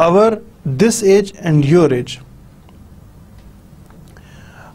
our this age and your age।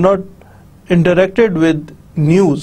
not interacted with news।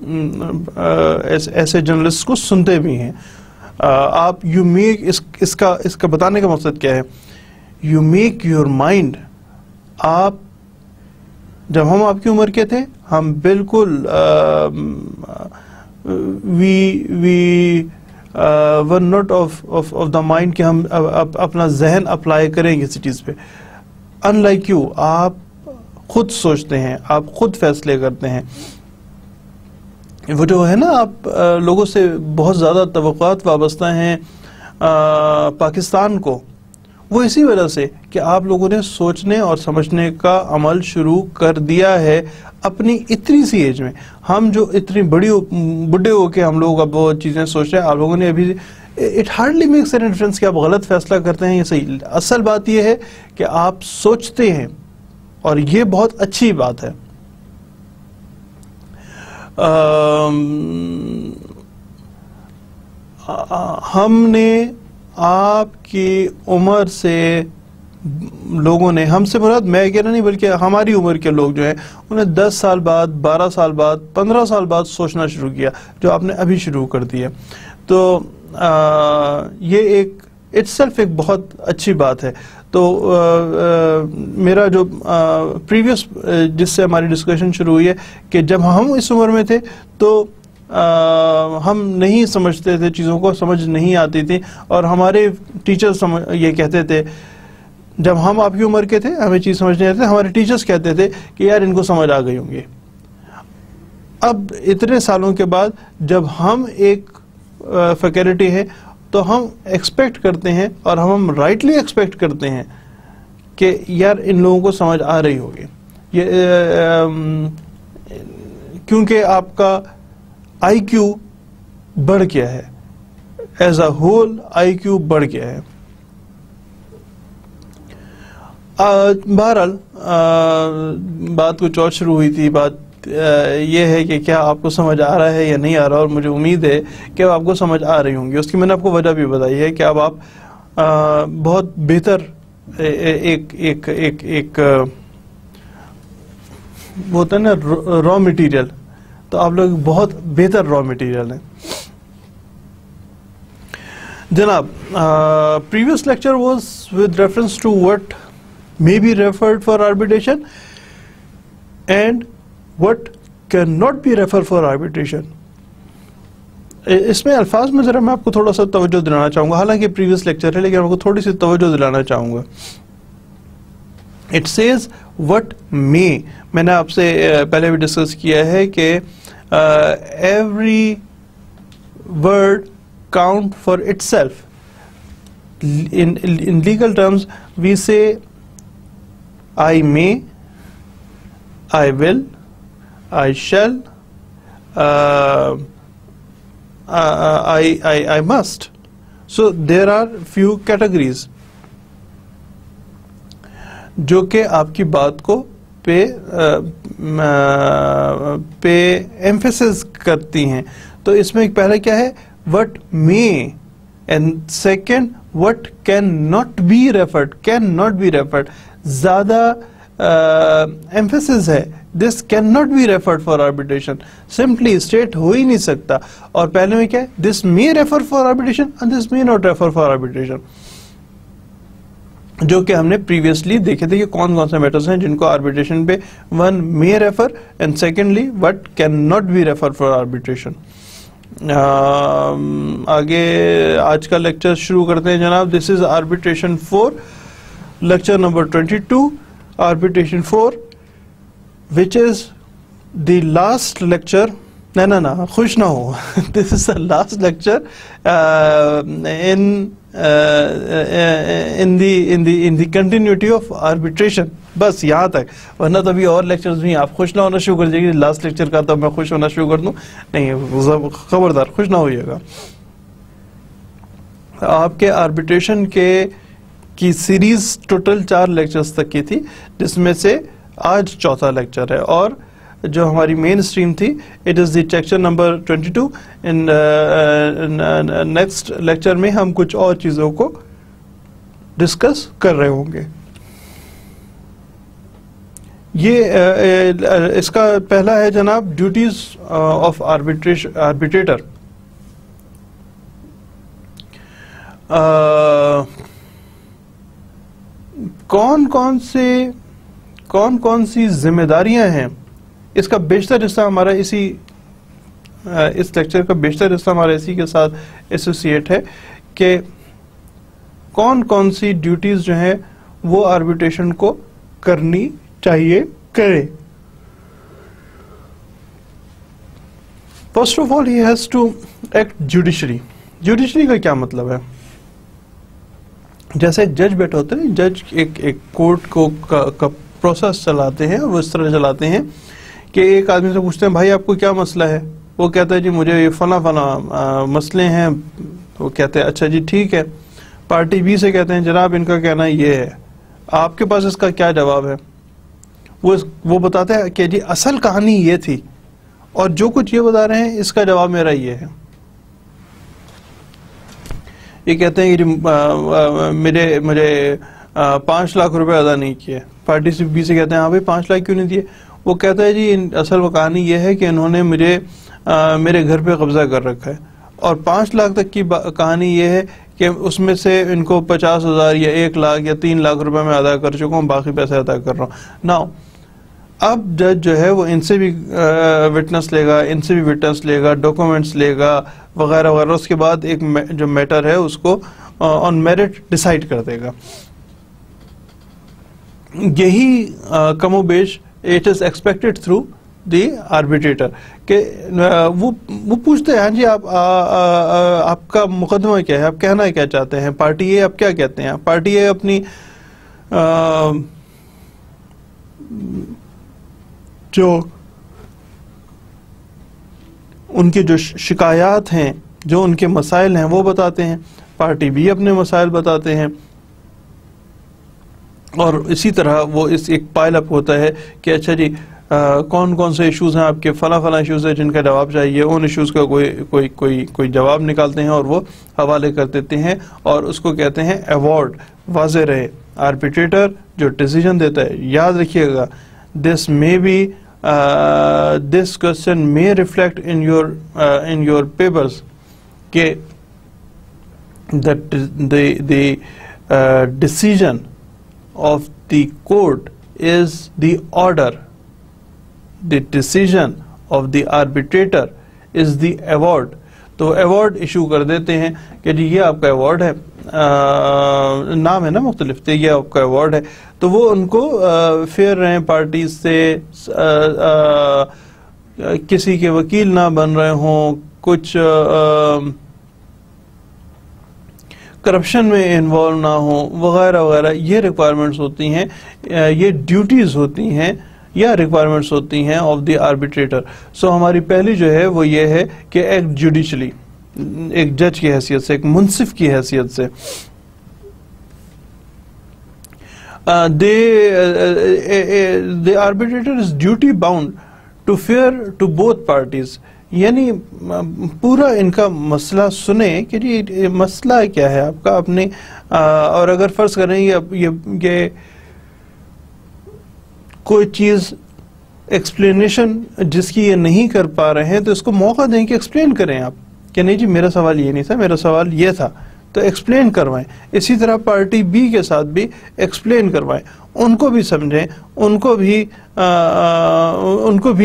ایسے journalist کو سنتے بھی ہیں. آپ یو میک اس کا بتانے کا مقصد کیا ہے؟ You make your mind. آپ جب ہم آپ کی عمر کے تھے ہم بالکل we were not of the mind کہ ہم اپنا ذہن اپلائی کریں کسی چیز پہ. ان لائک یو آپ خود سوچتے ہیں, آپ خود فیصلے کرتے ہیں. وہ جو ہے نا آپ لوگوں سے بہت زیادہ توقعات وابستہ ہیں پاکستان کو, وہ اسی وجہ سے کہ آپ لوگوں نے سوچنے اور سمجھنے کا عمل شروع کر دیا ہے اپنی اتنی سی ایج میں. ہم جو اتنی بڑے ہو کے ہم لوگ اب وہ چیزیں سوچ رہے ہیں, آپ لوگوں نے ابھی it hardly makes an difference کہ آپ غلط فیصلہ کرتے ہیں یا صحیح. اصل بات یہ ہے کہ آپ سوچتے ہیں اور یہ بہت اچھی بات ہے. ہم نے آپ کی عمر سے لوگوں نے, ہم سے مراد میں کہہ رہا نہیں بلکہ ہماری عمر کے لوگ جو ہیں انہیں 10 سال بعد, 12 سال بعد, 15 سال بعد سوچنا شروع کیا جو آپ نے ابھی شروع کر دیا. تو یہ ایک اٹ سیلف ایک بہت اچھی بات ہے. تو میرا جو پریویس جس سے ہماری ڈسکشن شروع ہوئی ہے کہ جب ہم اس عمر میں تھے تو ہم نہیں سمجھتے تھے, چیزوں کو سمجھ نہیں آتی تھی, اور ہمارے ٹیچرز یہ کہتے تھے جب ہم آپ کی عمر کے تھے ہمیں چیز سمجھ نہیں آتی, ہمارے ٹیچرز کہتے تھے کہ یار ان کو سمجھ آ گئی ہوں گے. اب اتنے سالوں کے بعد جب ہم ایک فیکلٹی ہے تو ہم ایکسپیکٹ کرتے ہیں, اور ہم رائٹلی ایکسپیکٹ کرتے ہیں کہ یار ان لوگوں کو سمجھ آ رہی ہوگی. یہ کیونکہ آپ کا آئی کیو بڑھ گیا ہے, ایز اے ہول آئی کیو بڑھ گیا ہے. بہرحال بات کچھ اور شروع ہوئی تھی. بات یہ ہے کہ کیا آپ کو سمجھ آ رہا ہے یا نہیں آ رہا, اور مجھے امید ہے کہ آپ کو سمجھ آ رہی ہوں گی. اس کی میں نے آپ کو وجہ بھی بتائی ہے کہ اب آپ بہت بہتر ایک ہوتا ہے نا را مٹیریل, تو آپ لوگ بہت بہتر را مٹیریل ہیں. جناب, previous lecture was with reference to what may be referred for arbitration and what cannot be referred for arbitration. اس میں الفاظ میں ذرا میں آپ کو تھوڑا سا توجہ دلانا چاہوں گا, حالانکہ پریویس لیکچر ہے لیکن آپ کو تھوڑی سی توجہ دلانا چاہوں گا. It says what may, میں نے آپ سے پہلے بھی ڈسکس کیا ہے کہ every word count for itself. In legal terms we say I may, I will, I shall, I must. So there are few categories جو کہ آپ کی بات کو پہ ایمفیسس کرتی ہیں. تو اس میں پہلا کیا ہے, what may, and second what cannot be referred. cannot be referred زیادہ ایمفیسس ہے. this cannot be referred for arbitration, simply state ہو ہی نہیں سکتا. اور پہلے میں کیا ہے, this may refer for arbitration and this may not refer for arbitration, جو کہ ہم نے پریویسلی دیکھے تھے کہ کون کون سے میٹرز ہیں جن کو آربیٹریشن پہ one may refer and secondly what cannot be refer for arbitration. آگے آج کا لیکچر شروع کرتے ہیں جناب. This is arbitration 4, lecture number 22, arbitration 4, which is the last lecture. نہ خوش نہ ہو, this is the last lecture in the continuity of arbitration. بس یہاں تک, ورنہ تو ابھی اور لیکچرز بھی ہیں. آپ خوش نہ ہونا شروع کر دیجیے لاسٹ لیکچر کا تو میں خوش ہونا شروع کر دوں, نہیں, خبردار خوش نہ ہوئیے گا. آپ کے آربیٹریشن کی سیریز ٹوٹل 4 لیکچرز تک کی تھی, جس میں سے آج چوتھا لیکچر ہے, اور جو ہماری مین اسٹریم تھی it is the lecture number 22. Next lecture میں ہم کچھ اور چیزوں کو ڈسکس کر رہے ہوں گے. یہ اس کا پہلا ہے جناب ڈیوٹیز آف آربیٹریٹر. کون کون سی ذمہ داریاں ہیں. اس کا بیشتر حصہ ہمارا اس لیکچر کا بیشتر حصہ ہمارا اسی کے ساتھ ایسوسیٹ ہے کہ کون کون سی ڈیوٹیز جو ہیں وہ آربیٹریشن کو کرنی چاہیے کرے. First of all he has to act judiciary. Judiciary کا کیا مطلب ہے؟ جیسے ایک جج بیٹھا ہوتا ہے، جج ایک کورٹ کو کا پروسیس چلاتے ہیں، وہ اس طرح چلاتے ہیں کہ ایک آدمی سے پوچھتے ہیں بھائی آپ کو کیا مسئلہ ہے، وہ کہتا ہے جی مجھے یہ فلاں مسئلے ہیں. وہ کہتے ہیں اچھا جی ٹھیک ہے. پارٹی بی سے کہتے ہیں جناب ان کا کہنا یہ ہے، آپ کے پاس اس کا کیا جواب ہے؟ وہ بتاتے ہیں کہ جی اصل کہانی یہ تھی اور جو کچھ یہ بتا رہے ہیں اس کا جواب میرا یہ ہے. یہ کہتے ہیں کہ مجھے 5 لاکھ روپے ادا نہیں کیے. پارٹی بی سے کہتے ہیں ہاں بھائی 5 لاکھ کیوں نہیں دیے؟ وہ کہتا ہے جی اصل کہانی یہ ہے کہ انہوں نے میرے گھر پہ قبضہ کر رکھا ہے اور 5 لاکھ تک کی کہانی یہ ہے کہ اس میں سے ان کو 50,000 یا 1 لاکھ یا 3 لاکھ روپے میں ادا کر چکا ہوں، باقی پیسے ادا کر رہا ہوں. ناؤ اب جج جو ہے وہ ان سے بھی وٹنس لے گا، ان سے بھی وٹنس لے گا، ڈاکومنٹس لے گا وغیرہ وغیرہ. اس کے بعد ایک جو میٹر ہے اس کو آن میرٹ ڈیسائیڈ کر دے گا. یہی کم و بیش it is expected through the arbitrator کہ وہ پوچھتے ہیں ہاں جی آپ کا مقدمہ کیا ہے، آپ کہنا کیا چاہتے ہیں، پارٹی اے آپ کیا کہتے ہیں. پارٹی اے اپنی جو ان کے جو شکایات ہیں، جو ان کے مسائل ہیں وہ بتاتے ہیں. پارٹی بی اپنے مسائل بتاتے ہیں اور اسی طرح وہ ایک پائل اپ ہوتا ہے کہ اچھا جی کون کون سے ایشوز ہیں آپ کے، فلاں ایشوز ہیں جن کا جواب چاہیے. ان ایشوز کا کوئی جواب نکالتے ہیں اور وہ حوالے کر دیتے ہیں اور اس کو کہتے ہیں ایوارڈ. واضح رہے آربیٹریٹر جو ڈیسیجن دیتا ہے، یاد رکھیے گا this question may reflect in your papers کہ the decision of the court is the order, the decision of the arbitrator is the award. تو ایوارڈ ایشو کر دیتے ہیں کہ جی یہ آپ کا ایوارڈ ہے، نام ہے نا مختلف، تو یہ آپ کا ایوارڈ ہے. تو وہ ان کو فیئر رہیں پارٹیز سے، کسی کے وکیل نہ بن رہے ہوں، کچھ کرپشن میں انوالو نہ ہوں وغیرہ وغیرہ. یہ ریکوائرمنٹس ہوتی ہیں، یہ ڈیوٹیز ہوتی ہیں یا ریکوائرمنٹس ہوتی ہیں آف دی آربیٹریٹر. سو ہماری پہلی جو ہے وہ یہ ہے کہ ایک جوڈیشلی، ایک جج کی حیثیت سے، ایک منصف کی حیثیت سے the arbitrator is duty bound to fair to both parties. یعنی پورا ان کا مسئلہ سنیں کہ جی مسئلہ کیا ہے آپ کا اپنے، اور اگر فرض کریں یہ کوئی چیز ایکسپلینیشن جس کی یہ نہیں کر پا رہے ہیں تو اس کو موقع دیں کہ ایکسپلین کریں آپ کہ نہیں جی میرا سوال یہ نہیں تھا، میرا سوال یہ تھا، تو ایکسپلین کروائیں. اسی طرح پارٹی بی کے ساتھ بھی ایکسپلین کروائیں، ان کو بھی سمجھیں، ان کو بھی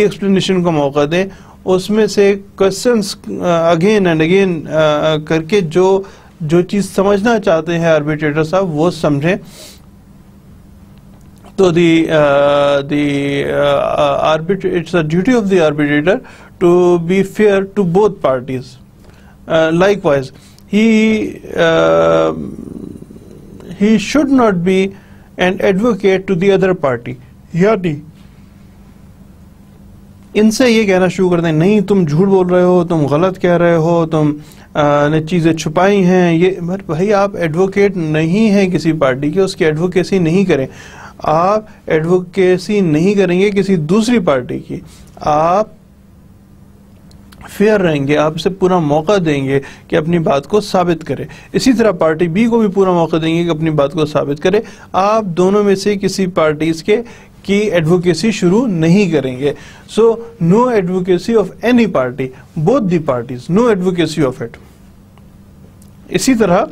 ایکسپلینیشن کا موقع دیں. اس میں سے کوسچنس اگین اینڈ اگین کر کے جو چیز سمجھنا چاہتے ہیں آربیٹریٹر صاحب وہ سمجھیں. تو it's a duty of the arbitrator to be fair to both parties. Likewise, he should not be an advocate to the other party. یعنی ان سے یہ کہنا شروع کر دیں نہیں تم جھوٹ بول رہے ہو، تم غلط کہہ رہے ہو، تم نے چیزیں چھپائی ہیں. یہ بھائی آپ ایڈوکیٹ نہیں ہیں کسی پارٹی کے، اس کی ایڈوکیسی نہیں کریں. آپ ایڈوکیسی نہیں کریں گے کسی دوسری پارٹی کی، آپ فیئر رہیں گے، آپ اسے پورا موقع دیں گے کہ اپنی بات کو ثابت کرے. اسی طرح پارٹی بی کو بھی پورا موقع دیں گے کہ اپنی بات کو ثابت کرے. آپ دونوں میں سے کسی پارٹیز کے کی ایڈوکیسی شروع نہیں کریں گے. So no advocacy of any party, both the parties, no advocacy of it. اسی طرح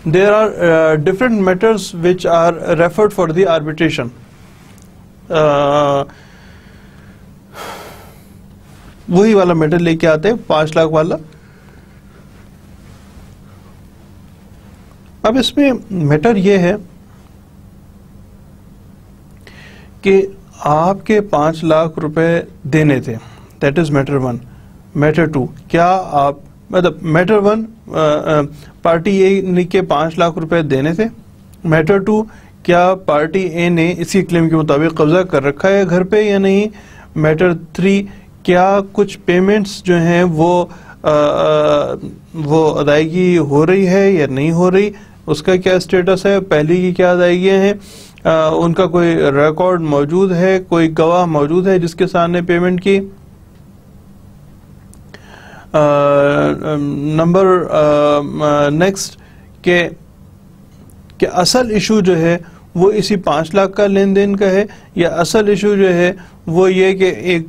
there are different matters which are referred for the arbitration. وہی والا میٹر لے کے آتے ہیں 5 لاکھ والا. اب اس میں میٹر یہ ہے کہ آپ کے 5 لاکھ روپے دینے تھے, دیٹ از میٹر 1. میٹر 2, کیا آپ مطلب میٹر 1 پارٹی اے کے 5 لاکھ روپے دینے تھے. میٹر 2, کیا پارٹی اے نے اسی کلیم کے مطابق قبضہ کر رکھا ہے گھر پہ یا نہیں. میٹر 3, کیا کچھ پیمنٹس جو ہیں وہ ادائیگی ہو رئی ہے یا نہیں ہو رہی, اس کا کیا اسٹیٹس ہے, پہلی کی کیا ادائیگیاں ہیں, ان کا کوئی ریکارڈ موجود ہے, کوئی گواہ موجود ہے جس کے سامنے پیمنٹ کی. نمبر نیکسٹ کہ اصل ایشو جو ہے وہ اسی 5 لاکھ کا لین دین کا ہے, یا اصل ایشو جو ہے وہ یہ کہ ایک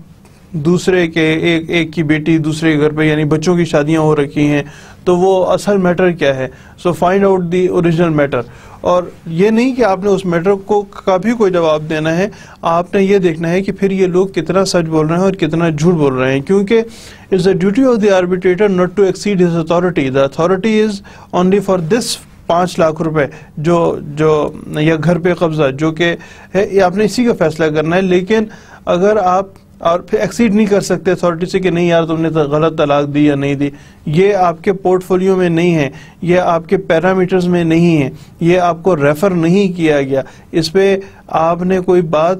دوسرے کے ایک کی بیٹی دوسرے کے گھر پہ یعنی بچوں کی شادیاں ہو رکھی ہیں, تو وہ اصل میٹر کیا ہے. So find out the original matter. اور یہ نہیں کہ آپ نے اس میٹر کا بھی کوئی جواب دینا ہے, آپ نے یہ دیکھنا ہے کہ پھر یہ لوگ کتنا سچ بول رہے ہیں اور کتنا جھوٹ بول رہے ہیں, کیونکہ it's the duty of the arbitrator not to exceed his authority. The authority is only for this 5 lakh روپے جو یا گھر پہ قبضہ جو کہ ہے, یہ آپ نے اسی کا فیصلہ کرنا ہے. لیکن اگر آپ اور پھر ایکسیڈ نہیں کر سکتے اتھارٹی سے کہ نہیں یار تم نے غلط طلاق دی یا نہیں دی, یہ آپ کے پورٹ فولیو میں نہیں ہے, یہ آپ کے پیرامیٹرز میں نہیں ہے, یہ آپ کو ریفر نہیں کیا گیا, اس پہ آپ نے کوئی بات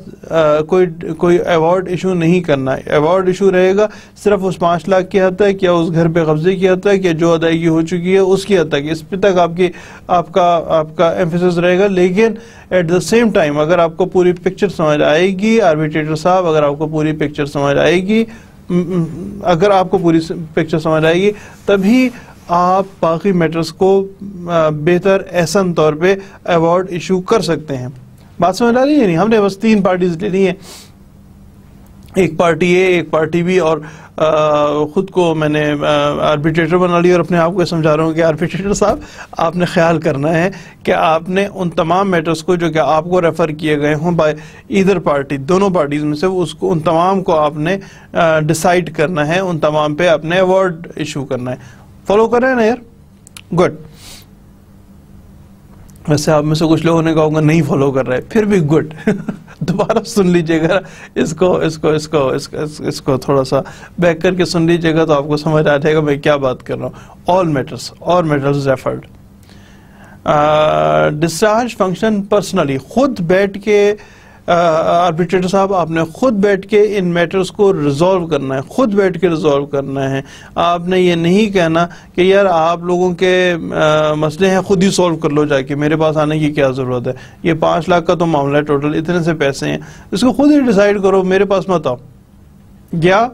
کوئی ایوارڈ ایشو نہیں کرنا. ایوارڈ ایشو رہے گا صرف اس 5 لاکھ کی حد تک, یا اس گھر پہ قبضے کی حد تک, یا جو ادائیگی ہو چکی ہے اس کی حد تک, اس پہ تک آپ کا ایمفیسس رہے گا. لیکن ایٹ دا سیم ٹائم اگر آپ کو پوری پکچر سمجھ آئے گی, آربیٹریٹر صاحب اگر آپ کو پوری پکچر سمجھ آئے گی, تبھی آپ باقی میٹرز کو بہتر احسن طور پہ ایوارڈ ایشو کر سکتے ہیں. بات سمجھ آ رہی ہے؟ نہیں, ہم نے بس 3 پارٹیز لے لی ہیں, ایک پارٹی اے, ایک پارٹی بی, اور خود کو میں نے آربیٹریٹر بنا لی, اور اپنے آپ کو سمجھا رہا ہوں کہ آربیٹریٹر صاحب آپ نے خیال کرنا ہے کہ آپ نے ان تمام میٹرز کو جو کہ آپ کو ریفر کیے گئے ہوں بائی ایدر پارٹی, دونوں پارٹیز میں سے, ان تمام کو آپ نے ڈیسائیڈ کرنا ہے, ان تمام پہ اپنے ایوارڈ ایشو کرنا ہے. فالو کر رہے ہیں نا یار؟ گڈ. ویسے آپ میں سے کچھ لوگوں نے کہا ہوگا نہیں فالو کر رہے, پھر بھی گڈ. دوبارہ سن لیجئے گا اس کو تھوڑا سا بیک کر کے سن لیجئے گا تو آپ کو سمجھ آ جائے گا میں کیا بات کر رہا ہوں. all matters referred. Discharge function personally, خود بیٹھ کے آربیٹریٹر صاحب آپ نے خود بیٹھ کے ان میٹرز کو ریزالو کرنا ہے, خود بیٹھ کے ریزالو کرنا ہے. آپ نے یہ نہیں کہنا کہ یار آپ لوگوں کے مسئلے ہیں خود ہی سولو کر لو جا کے, میرے پاس آنے کی کیا ضرورت ہے, یہ 5 لاکھ کا تو معاملہ ہے, ٹوٹل اتنے سے پیسے ہیں, اس کو خود ہی ڈیسائیڈ کرو, میرے پاس مت آؤ. گیا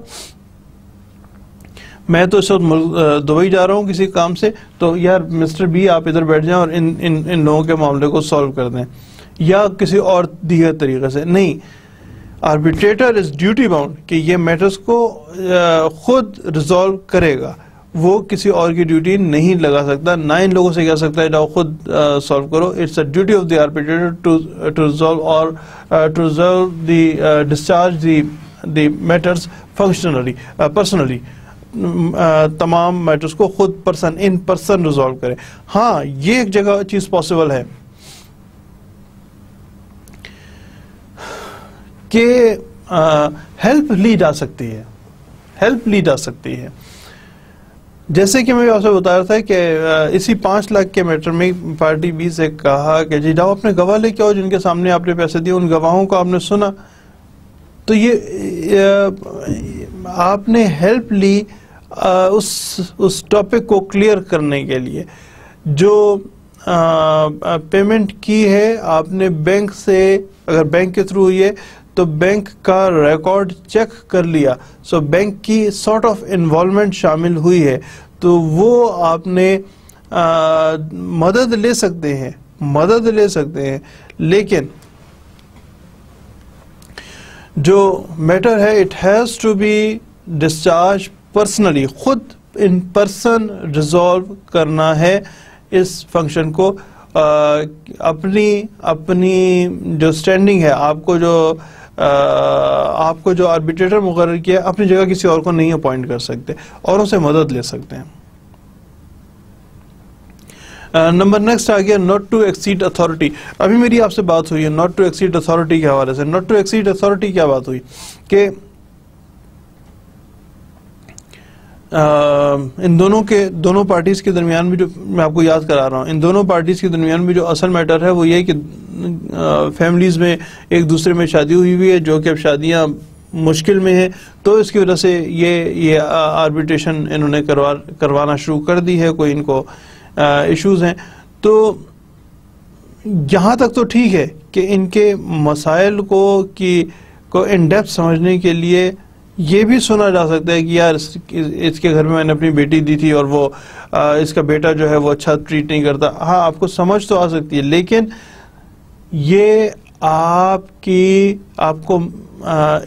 میں تو اس وقت دبئی جا رہا ہوں کسی کام سے, تو یار مسٹر بی آپ ادھر بیٹھ جائیں اور ان لوگوں کے معاملے کو سولو کر دیں, یا کسی اور دیگر طریقے سے. نہیں, آربیٹریٹر از ڈیوٹی باؤنڈ کہ یہ میٹرز کو خود ریزالو کرے گا, وہ کسی اور کی ڈیوٹی نہیں لگا سکتا, نہ ان لوگوں سے کہہ سکتا ہے جاؤ خود سالو کرو. It's a duty of the arbitrator to resolve or to resolve the discharge the matters functionally personally. تمام میٹرز کو خود ان پرسن ریزالو کرے. ہاں, یہ ایک جگہ چیز پاسبل ہے کہ ہیلپ لی جا سکتی ہے, جیسے کہ میں آپ سے بتا رہا تھا کہ اسی 5 لاکھ کے میٹر میں پارٹی بی سے کہا کہ جی جاؤ اپنے گواہ لے کے آؤ جن کے سامنے آپ نے پیسے دیے, ان گواہوں کو آپ نے سنا, تو یہ آپ نے ہیلپ لی اس ٹاپک کو کلیئر کرنے کے لیے. جو پیمنٹ کی ہے آپ نے بینک سے, اگر بینک کے تھرو ہوئی ہے تو بینک کا ریکارڈ چیک کر لیا, سو بینک کی سارٹ آف انوالومنٹ شامل ہوئی ہے, تو وہ آپ نے مدد لے سکتے ہیں. لیکن جو میٹر ہے it has to be discharge personally, خود ان پرسن ریزالو کرنا ہے اس فنکشن کو. اپنی جو اسٹینڈنگ ہے، آپ کو جو آربیٹریٹر مقرر کیا اپنی جگہ کسی اور کو نہیں اپوائنٹ کر سکتے، اوروں سے مدد لے سکتے ہیں. نمبر نیکسٹ آ گیا ناٹ ٹو ایکسیڈ اتھارٹی. ابھی میری آپ سے بات ہوئی ہے ناٹ ٹو ایکسیڈ اتھارٹی کے حوالے سے. ناٹ ٹو ایکسیڈ اتھارٹی کیا بات ہوئی کہ ان دونوں پارٹیز کے درمیان بھی، جو میں آپ کو یاد کرا رہا ہوں، ان دونوں پارٹیز کے درمیان بھی جو اصل میٹر ہے وہ یہ کہ فیملیز میں ایک دوسرے میں شادی ہوئی ہے، جو کہ اب شادیاں مشکل میں ہیں، تو اس کی وجہ سے یہ آربیٹریشن انہوں نے کروانا شروع کر دی ہے. کوئی ان کو ایشوز ہیں، تو یہاں تک تو ٹھیک ہے کہ ان کے مسائل کو ان ڈیپتھ سمجھنے کے لیے یہ بھی سنا جا سکتا ہے کہ یار اس کے گھر میں نے اپنی بیٹی دی تھی اور وہ اس کا بیٹا جو ہے وہ اچھا ٹریٹ نہیں کرتا. ہاں، آپ کو سمجھ تو آ سکتی ہے، لیکن یہ آپ کو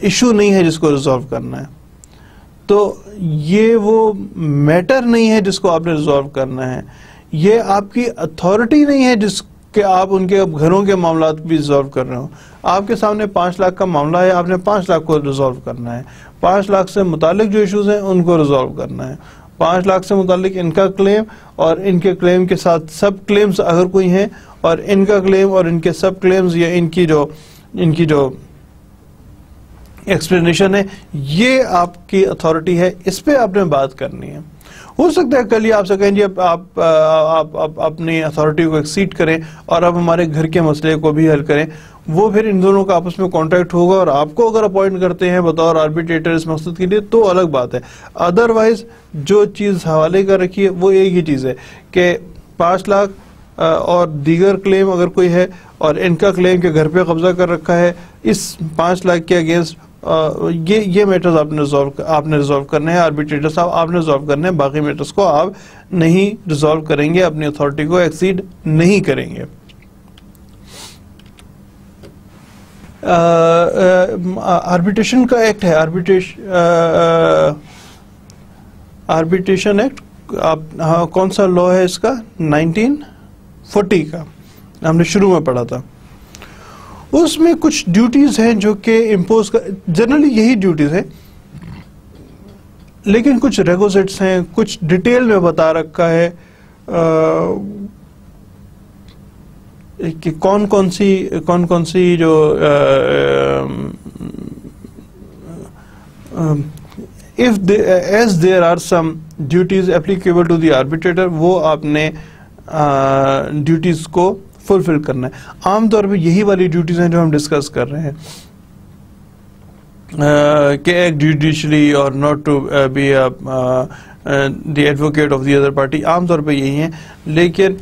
ایشو نہیں ہے جس کو ریزالو کرنا ہے. تو یہ وہ میٹر نہیں ہے جس کو آپ نے ریزالو کرنا ہے. یہ آپ کی اتھارٹی نہیں ہے جس کہ آپ ان کے گھروں کے معاملات بھی ریزالو کر رہے ہوں. آپ کے سامنے 5 لاکھ کا معاملہ ہے، آپ نے 5 لاکھ کو ریزالو کرنا ہے. 5 لاکھ سے متعلق جو ایشوز ہیں ان کو ریزالو کرنا ہے. 5 لاکھ سے متعلق ان کا کلیم اور ان کے کلیم کے ساتھ سب کلیمز اگر کوئی ہیں، اور ان کا کلیم اور ان کے سب کلیمز یا ان کی جو ایکسپلینیشن ہے، یہ آپ کی اتھارٹی ہے، اس پہ آپ نے بات کرنی ہے. ہو سکتا ہے کل ہی آپ سے کہیں جی آپ اپنی اتھارٹی کو ایکسیڈ کریں اور آپ ہمارے گھر کے مسئلے کو بھی حل کریں. وہ پھر ان دونوں کا آپس میں کانٹیکٹ ہوگا، اور آپ کو اگر اپوائنٹ کرتے ہیں بطور آربیٹریٹر اس مقصد کے لیے تو الگ بات ہے. ادروائز جو چیز حوالے کر رکھی ہے وہ ایک ہی چیز ہے کہ 5 لاکھ اور دیگر کلیم اگر کوئی ہے، اور ان کا کلیم کے گھر پہ قبضہ کر رکھا ہے، اس 5 لاکھ کے اگینسٹ یہ میٹرز آپ نے ریزالو کرنے ہیں. آربیٹریٹر صاحب آپ نے ریزالو کرنے ہیں، باقی میٹرز کو آپ نہیں ریزالو کریں گے، اپنی اتھارٹی کو ایکسیڈ نہیں کریں گے. آربیٹریشن کا ایکٹ ہے، آربیٹریشن ایکٹ کون سا لا ہے اس کا؟ 1940 کا، ہم نے شروع میں پڑھا تھا. اس میں کچھ ڈیوٹیز ہیں جو کہ امپوز جنرلی یہی ڈیوٹیز ہیں، لیکن کچھ ریگوزٹس ہیں، کچھ ڈیٹیل میں بتا رکھا ہے کہ کون کون سی جو as there are some duties applicable to the arbitrator، وہ آپ نے ڈیوٹیز کو فلفل کرنا ہے. عام طور پہ یہی والی ڈیوٹیز ہیں جو ہم ڈسکس کر رہے ہیں کہ ایک جوڈیشلی اور not to be the advocate of the other party, عام طور پہ یہی ہیں. لیکن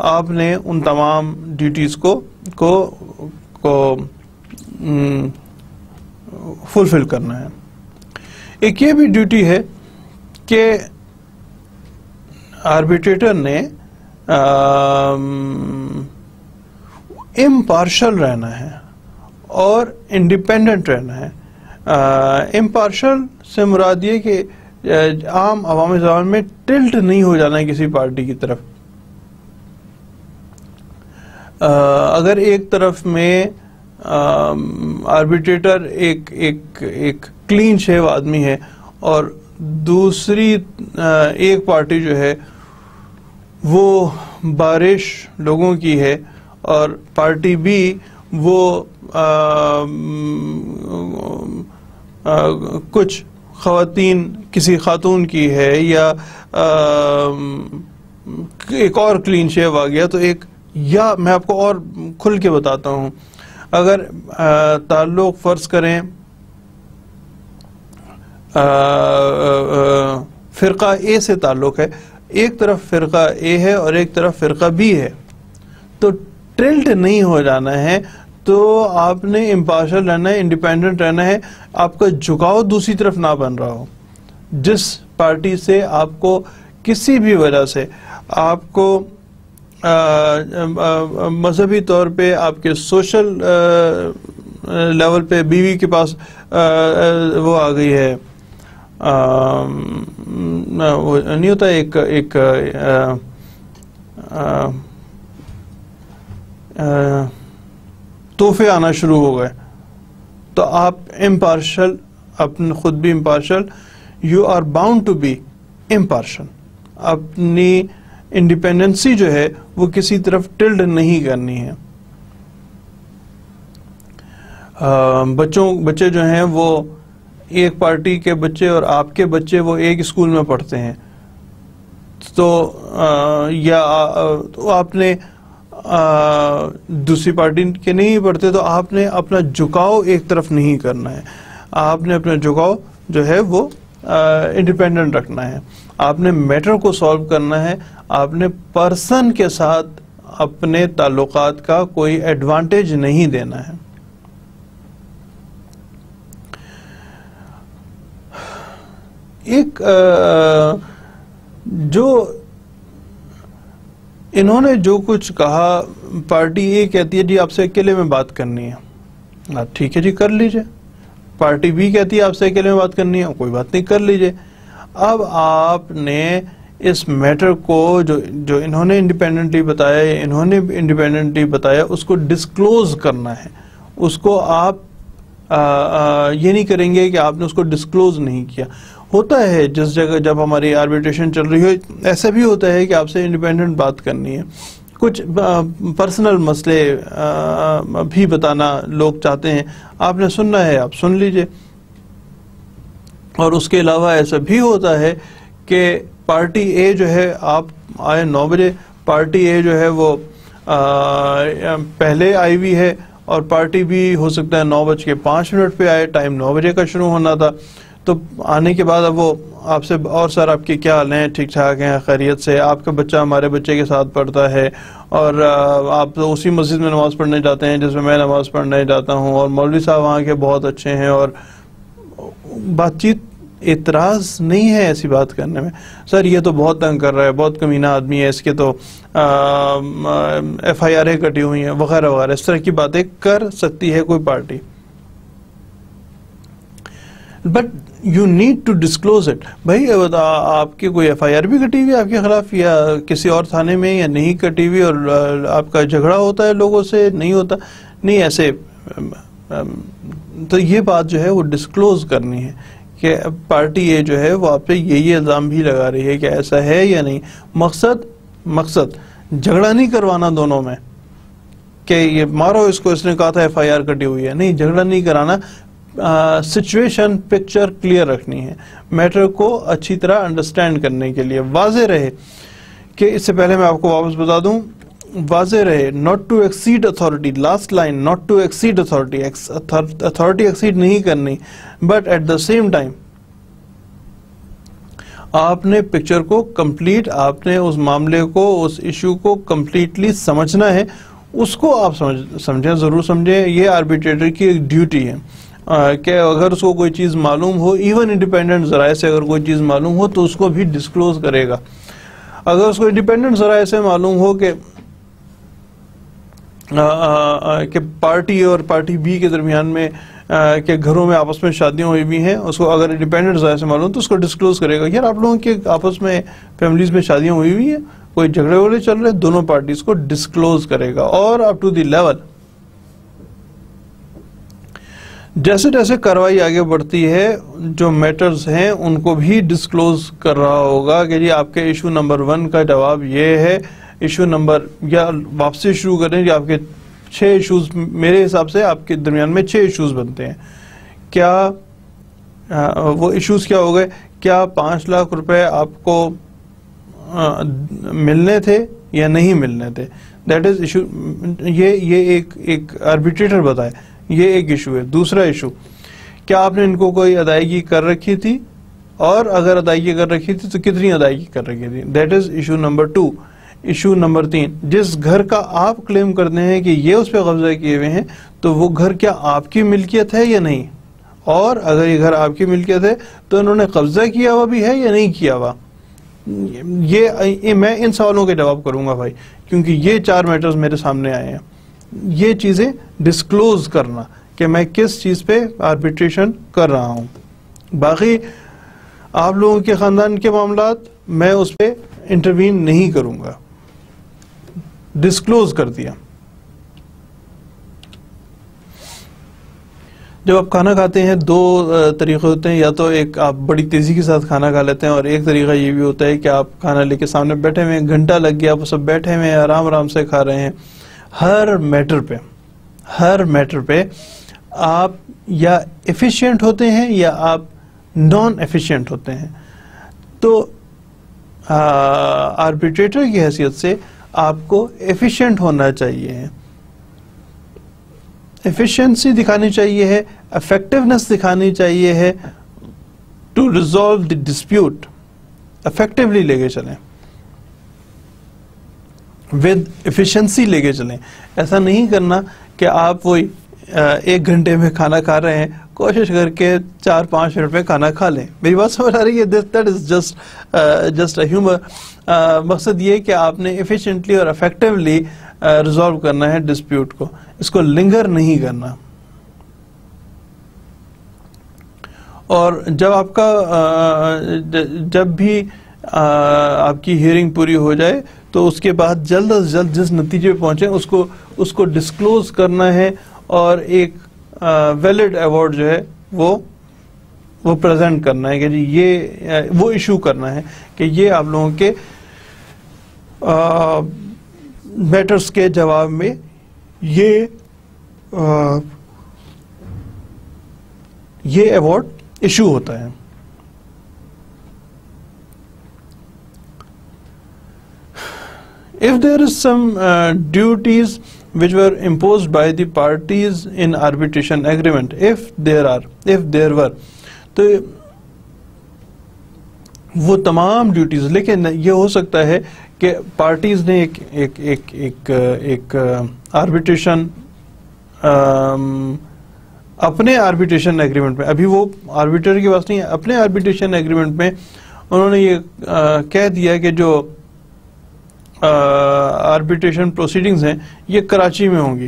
آپ نے ان تمام ڈیوٹیز کو فلفل کرنا ہے. ایک یہ بھی ڈیوٹی ہے کہ آربیٹریٹر نے امپارشل رہنا ہے اور انڈیپینڈنٹ رہنا ہے. امپارشل سے مراد یہ کہ عام عوامی زبان میں ٹلٹ نہیں ہو جانا ہے کسی پارٹی کی طرف. اگر ایک طرف میں آربیٹریٹر ایک کلین شیو آدمی ہے اور دوسری ایک پارٹی جو ہے وہ بارش لوگوں کی ہے، اور پارٹی بی وہ کچھ خواتین کسی خاتون کی ہے، یا ایک اور کلین شیو آ گیا، تو یا میں آپ کو اور کھل کے بتاتا ہوں، اگر تعلق فرض کریں فرقہ اے سے تعلق ہے، ایک طرف فرقہ اے ہے اور ایک طرف فرقہ بی ہے، تو ٹلٹ نہیں ہو جانا ہے، تو آپ نے امپارشل رہنا ہے، انڈیپینڈنٹ رہنا ہے. آپ کا جھکاؤ دوسری طرف نہ بن رہا ہو. جس پارٹی سے آپ کو کسی بھی وجہ سے آپ کو مذہبی طور پہ، آپ کے سوشل لیول پہ بیوی کے پاس وہ آ گئی ہے، وہ نہیں ہوتا ایک تحفے آنا شروع ہو گئے، تو آپ امپارشل، اپنے خود بھی impartial, you are bound to be impartial. اپنی انڈیپینڈنسی جو ہے وہ کسی طرف ٹلڈ نہیں کرنی ہے. بچے جو ہیں وہ ایک پارٹی کے بچے اور آپ کے بچے وہ ایک اسکول میں پڑھتے ہیں، تو یا آپ نے دوسری پارٹی کے نہیں پڑھتے، تو آپ نے اپنا جھکاؤ ایک طرف نہیں کرنا ہے. آپ نے اپنا جھکاؤ جو ہے وہ انڈیپینڈنٹ رکھنا ہے. آپ نے میٹر کو سالو کرنا ہے. آپ نے پرسن کے ساتھ اپنے تعلقات کا کوئی ایڈوانٹیج نہیں دینا ہے. ایک جو انہوں نے جو کچھ کہا، پارٹی اے کہتی ہے جی آپ سے اکیلے میں بات کرنی ہے، ٹھیک ہے جی کر لیجئے. پارٹی بی کہتی ہے آپ سے اکیلے میں بات کرنی ہے، کوئی بات نہیں کر لیجئے. اب آپ نے اس میٹر کو جو انہوں نے انڈیپینڈنٹلی بتایا، انہوں نے انڈیپینڈنٹلی بتایا، اس کو ڈسکلوز کرنا ہے. اس کو آپ یہ نہیں کریں گے کہ آپ نے اس کو ڈسکلوز نہیں کیا. ہوتا ہے جس جگہ جب ہماری آربیٹریشن چل رہی ہو، ایسا بھی ہوتا ہے کہ آپ سے انڈیپینڈنٹ بات کرنی ہے، کچھ پرسنل مسئلے بھی بتانا لوگ چاہتے ہیں، آپ نے سننا ہے آپ سن لیجئے. اور اس کے علاوہ ایسا بھی ہوتا ہے کہ پارٹی اے جو ہے، آپ آئے 9 بجے، پارٹی اے جو ہے وہ پہلے آئی ہوئی ہے، اور پارٹی بھی ہو سکتا ہے 9:05 پہ آئے، ٹائم 9 بجے کا شروع ہونا تھا. تو آنے کے بعد اب وہ آپ سے، اور سر آپ کے کیا حال ہیں، ٹھیک ٹھاک ہیں، خیریت سے، آپ کا بچہ ہمارے بچے کے ساتھ پڑھتا ہے، اور آپ اسی مسجد میں نماز پڑھنے جاتے ہیں جس میں میں نماز پڑھنے جاتا ہوں، اور مولوی صاحب وہاں کے بہت اچھے ہیں، اور بات چیت. اعتراض نہیں ہے ایسی بات کرنے میں. سر یہ تو بہت تنگ کر رہا ہے، بہت کمینہ آدمی ہے، اس کے تو FIR کٹی ہوئی ہیں وغیرہ وغیرہ، اس طرح کی باتیں کر سکتی ہے کوئی party. But you need to disclose it. بھائی آپ کی کوئی FIR بھی کٹی ہوئی ہے آپ کے خلاف، یا کسی اور تھانے میں، یا نہیں کٹی ہوئی، اور آپ کا جھگڑا ہوتا ہے لوگوں سے، نہیں ہوتا، نہیں ایسے. تو یہ بات جو ہے وہ ڈسکلوز کرنی ہے کہ پارٹی یہ جو ہے وہ آپ پہ یہ الزام بھی لگا رہی ہے کہ ایسا ہے یا نہیں. مقصد جھگڑا نہیں کروانا دونوں میں کہ یہ مارو اس کو، اس نے کہا تھا FIR کٹی ہوئی ہے، نہیں، جھگڑا نہیں کرانا. سچویشن پکچر کلیئر رکھنی ہے، میٹر کو اچھی طرح انڈرسٹینڈ کرنے کے لیے واضح رہے. کہ اس سے پہلے میں آپ کو واپس بتا دوں، واضح رہے، not to exceed authority، last line, not to exceed authority، authority exceed نہیں کرنی، but at the same time آپ نے پکچر کو کمپلیٹ، آپ نے اس معاملے کو، اس ایشو کو کمپلیٹلی سمجھنا ہے. اس کو آپ سمجھیں، ضرور سمجھیں. یہ آربیٹریٹر کی ایک ڈیوٹی ہے کہ اگر اس کو کوئی چیز معلوم ہو، ایون انڈیپینڈنٹ ذرائع سے اگر کوئی چیز معلوم ہو تو اس کو بھی ڈسکلوز کرے گا. اگر اس کو انڈیپینڈنٹ ذرائع سے معلوم ہو کہ پارٹی اور پارٹی بی کے درمیان میں کہ گھروں میں آپس میں شادیاں ہوئی بھی ہیں، اس کو اگر انڈیپینڈنٹ ذرائع سے معلوم تو اس کو ڈسکلوز کرے گا. یار آپ لوگوں کے آپس میں فیملیز میں شادیاں ہوئی ہوئی ہیں، کوئی جھگڑے وغیرہ چل رہے، دونوں پارٹیز کو ڈسکلوز کرے گا. اور اپ ٹو دی لیول جیسے جیسے کارروائی آگے بڑھتی ہے، جو میٹرز ہیں ان کو بھی ڈسکلوز کر رہا ہوگا کہ جی آپ کے ایشو نمبر 1 کا جواب یہ ہے، ایشو نمبر، یا واپسی شروع کریں کہ آپ کے 6 ایشوز، میرے حساب سے آپ کے درمیان میں 6 ایشوز بنتے ہیں. کیا وہ ایشوز کیا ہو گئے؟ کیا 5 لاکھ روپے آپ کو ملنے تھے یا نہیں ملنے تھے؟ That is issue. یہ ایک آربیٹریٹر بتائے، یہ ایک ایشو ہے. دوسرا ایشو، کیا آپ نے ان کو کوئی ادائیگی کر رکھی تھی، اور اگر ادائیگی کر رکھی تھی تو کتنی ادائیگی کر رکھی تھی؟ That is issue number 2. Issue number 3، جس گھر کا آپ کلیم کرتے ہیں کہ یہ اس پہ قبضہ کیے ہوئے ہیں، تو وہ گھر کیا آپ کی ملکیت ہے یا نہیں؟ اور اگر یہ گھر آپ کی ملکیت ہے تو انہوں نے قبضہ کیا ہوا بھی ہے یا نہیں کیا ہوا؟ یہ میں ان سوالوں کے جواب کروں گا بھائی، کیونکہ یہ 4 میٹرز میرے سامنے آئے ہیں. یہ چیزیں ڈسکلوز کرنا، کہ میں کس چیز پہ آربیٹریشن کر رہا ہوں. باقی آپ لوگوں کے خاندان کے معاملات میں اس پہ انٹروین نہیں کروں گا. ڈسکلوز کر دیا. جب آپ کھانا کھاتے ہیں دو طریقے ہوتے ہیں, یا تو ایک آپ بڑی تیزی کے ساتھ کھانا کھا لیتے ہیں, اور ایک طریقہ یہ بھی ہوتا ہے کہ آپ کھانا لے کے سامنے بیٹھے ہوئے ہیں, گھنٹہ لگ گیا, آپ سب بیٹھے ہوئے ہیں, آرام آرام سے کھا رہے ہیں. ہر میٹر پہ آپ یا ایفیشینٹ ہوتے ہیں یا آپ نان ایفیشینٹ ہوتے ہیں. تو آربیٹریٹر کی حیثیت سے آپ کو ایفیشینٹ ہونا چاہیے, ایفیشنسی دکھانی چاہیے ہے, افیکٹونیس دکھانی چاہیے ہے, to resolve the dispute. Effectively لے کے چلیں, ود ایفیشنسی لے کے چلیں. ایسا نہیں کرنا کہ آپ وہی 1 گھنٹے میں کھانا کھا رہے ہیں, کوشش کر کے 4-5 منٹ میں کھانا کھا لیں. میری بات سمجھ آ رہی ہے؟ That is just a humour. مقصد یہ کہ آپ نے ایفیشینٹلی اور افیکٹولی ریزالو کرنا ہے ڈسپیوٹ کو, اس کو لنگر نہیں کرنا. اور جب آپ کا جب بھی آپ کی ہیئرنگ پوری ہو جائے تو اس کے بعد جلد از جلد جس نتیجے پہ پہنچیں اس کو ڈسکلوز کرنا ہے, اور ایک ویلڈ ایوارڈ جو ہے وہ پریزنٹ کرنا ہے کہ جی یہ وہ ایشو کرنا ہے کہ یہ آپ لوگوں کے میٹرز کے جواب میں یہ ایوارڈ ایشو ہوتا ہے. If there is some duties which were imposed by the parties in arbitration agreement, if there were, تو وہ تمام ڈیوٹیز, لیکن یہ ہو سکتا ہے کہ پارٹیز نے ایک آربیٹریشن اپنے آربیٹریشن ایگریمنٹ میں, ابھی وہ آربیٹر کے پاس نہیں ہے, اپنے آربیٹریشن ایگریمنٹ میں انہوں نے یہ کہہ دیا کہ جو آربیٹریشن پروسیڈنگز ہیں یہ کراچی میں ہوں گی,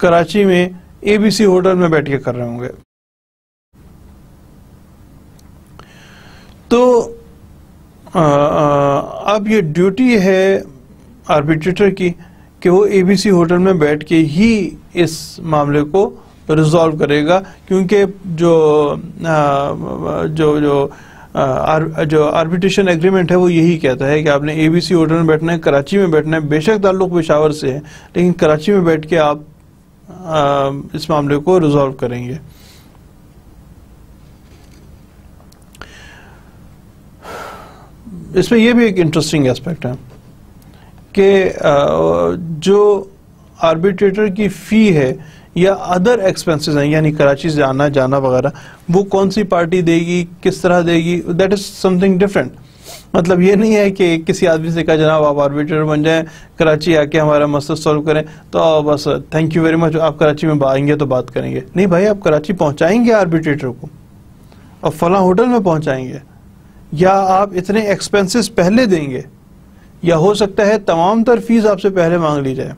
کراچی میں ABC ہوٹل میں بیٹھ کے کر رہے ہوں گے. تو اب یہ ڈیوٹی ہے آربیٹریٹر کی کہ وہ ABC ہوٹل میں بیٹھ کے ہی اس معاملے کو ریزالو کرے گا, کیونکہ جو آربیٹریشن ایگریمنٹ ہے وہ یہی کہتا ہے کہ آپ نے ABC ہوٹل میں بیٹھنا ہے, کراچی میں بیٹھنا ہے. بے شک تعلق پشاور سے ہے, لیکن کراچی میں بیٹھ کے آپ اس معاملے کو ریزالو کریں گے. اس میں یہ بھی ایک انٹرسٹنگ ایسپیکٹ ہے کہ جو آربیٹریٹر کی فی ہے یا ادر ایکسپینسز ہیں, یعنی کراچی سے آنا جانا وغیرہ, وہ کون سی پارٹی دے گی, کس طرح دے گی, that is some thing different. مطلب یہ نہیں ہے کہ کسی آدمی سے کہا جناب آپ آربیٹریٹر بن جائیں, کراچی آ کے ہمارا مسئلہ سولو کریں, تو بس تھینک یو ویری مچ, آپ کراچی میں آئیں گے تو بات کریں گے. نہیں بھائی, آپ کراچی پہنچائیں گے آربیٹریٹر کو, اور فلاں ہوٹل میں پہنچائیں گے, یا آپ اتنے ایکسپینسز پہلے دیں گے, یا ہو سکتا ہے تمام تر فیس آپ سے پہلے مانگ لی جائے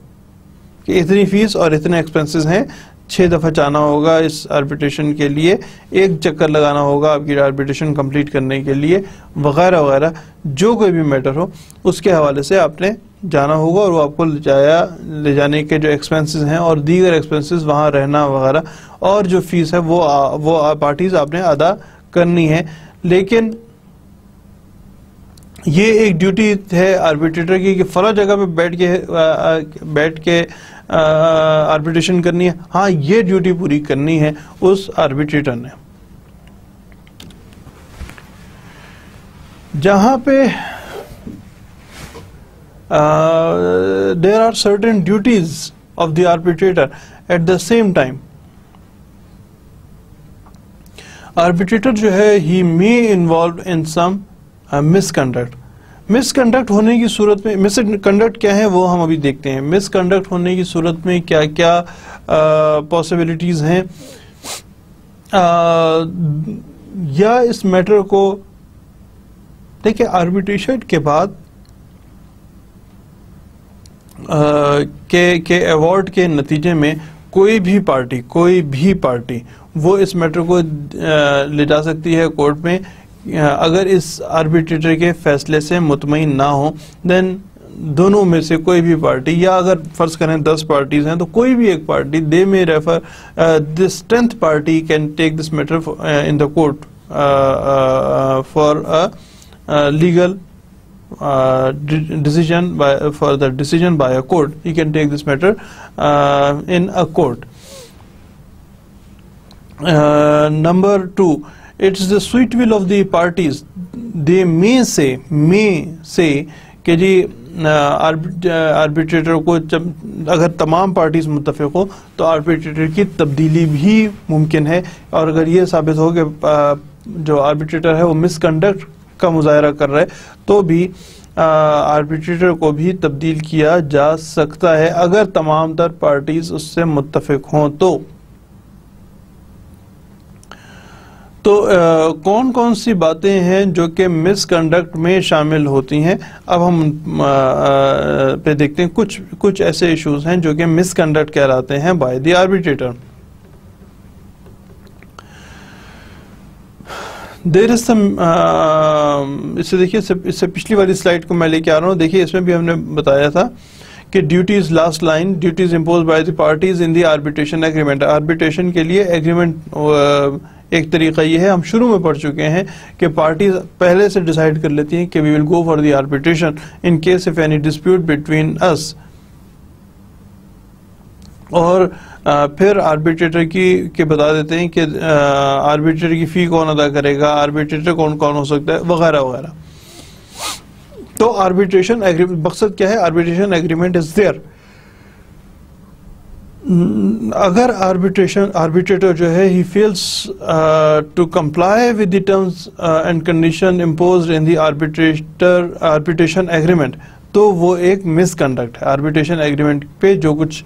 کہ اتنی فیس اور اتنے ایکسپینسز ہیں, 6 دفعہ جانا ہوگا اس آربیٹریشن کے لیے, 1 چکر لگانا ہوگا آپ کی آربیٹریشن کمپلیٹ کرنے کے لیے, وغیرہ وغیرہ. جو کوئی بھی میٹر ہو اس کے حوالے سے آپ نے جانا ہوگا, اور وہ آپ کو لے جانے کے جو ایکسپینسز ہیں اور دیگر ایکسپینسز, وہاں رہنا وغیرہ, اور جو فیس ہے وہ پارٹیز آپ نے ادا کرنی ہے. لیکن یہ ایک ڈیوٹی ہے آربیٹریٹر کی کہ فلاں جگہ پہ بیٹھ کے آربیٹریشن کرنی ہے. ہاں, یہ ڈیوٹی پوری کرنی ہے اس آربیٹریٹر نے. جہاں پہ there are certain duties of the arbitrator at the same time. Arbitrator جو ہے he may involved in some misconduct. Misconduct ہونے کی صورت میں, مسکنڈکٹ کیا ہے وہ ہم ابھی دیکھتے ہیں. مسکنڈکٹ ہونے کی صورت میں کیا کیا پاسبلٹیز ہیں, یا اس میٹر کو دیکھیں آربیٹریشن کے بعد کے ایوارڈ کے نتیجے میں کوئی بھی پارٹی وہ اس میٹر کو لے جا سکتی ہے کورٹ میں اگر اس آربیٹریٹر کے فیصلے سے مطمئن نہ ہو. دین دونوں میں سے کوئی بھی پارٹی, یا اگر فرض کریں 10 پارٹیز ہیں تو کوئی بھی ایک پارٹی, دے میں refer this 10th party can take this matter in the court for a legal decision for the decision by a court. He can take this matter in a court. Number 2, it's the sweet will of the parties. They may say کہ جی arbitrator کو اگر تمام parties متفق ہو تو arbitrator کی تبدیلی بھی ممکن ہے, اور اگر یہ ثابت ہو کہ جو آربیٹریٹر ہے وہ مس کنڈکٹ کا مظاہرہ کر رہا ہے تو بھی آربیٹریٹر کو بھی تبدیل کیا جا سکتا ہے اگر تمام تر پارٹیز اس سے متفق ہوں. تو کون کون سی باتیں ہیں جو کہ مس کنڈکٹ میں شامل ہوتی ہیں, اب ہم پہ دیکھتے ہیں. کچھ ایسے ایشوز ہیں جو کہ مس کنڈکٹ کہلاتے ہیں بائی دی آربیٹریٹر. دیر از سم, اسے دیکھیے, اس سے پچھلی والی سلائیڈ کو میں لے کے آ رہا ہوں. دیکھیے اس میں بھی ہم نے بتایا تھا کہ duties, last line, duties impose by the parties in the arbitration agreement. Arbitration کے لیے ایگریمنٹ ایک طریقہ یہ ہے, ہم شروع میں پڑھ چکے ہیں کہ پارٹیز پہلے سے ڈیسائیڈ کر لیتی ہیں کہ we will go for the arbitration in case of any dispute between us, اور پھر آربیٹریٹر کی بتا دیتے ہیں کہ آربیٹریٹر کی فی کون ادا کرے گا, آربیٹریٹر کون ہو سکتا ہے, وغیرہ وغیرہ. تو آربیٹریشن مقصد کیا ہے, آربیٹریشن ایگریمنٹ از دیئر. اگر آربیٹریٹر جو ہے he fails to comply with the terms and condition imposed in the arbitration agreement, تو وہ ایک مس کنڈکٹ ہے. آربیٹریشن ایگریمنٹ پہ جو کچھ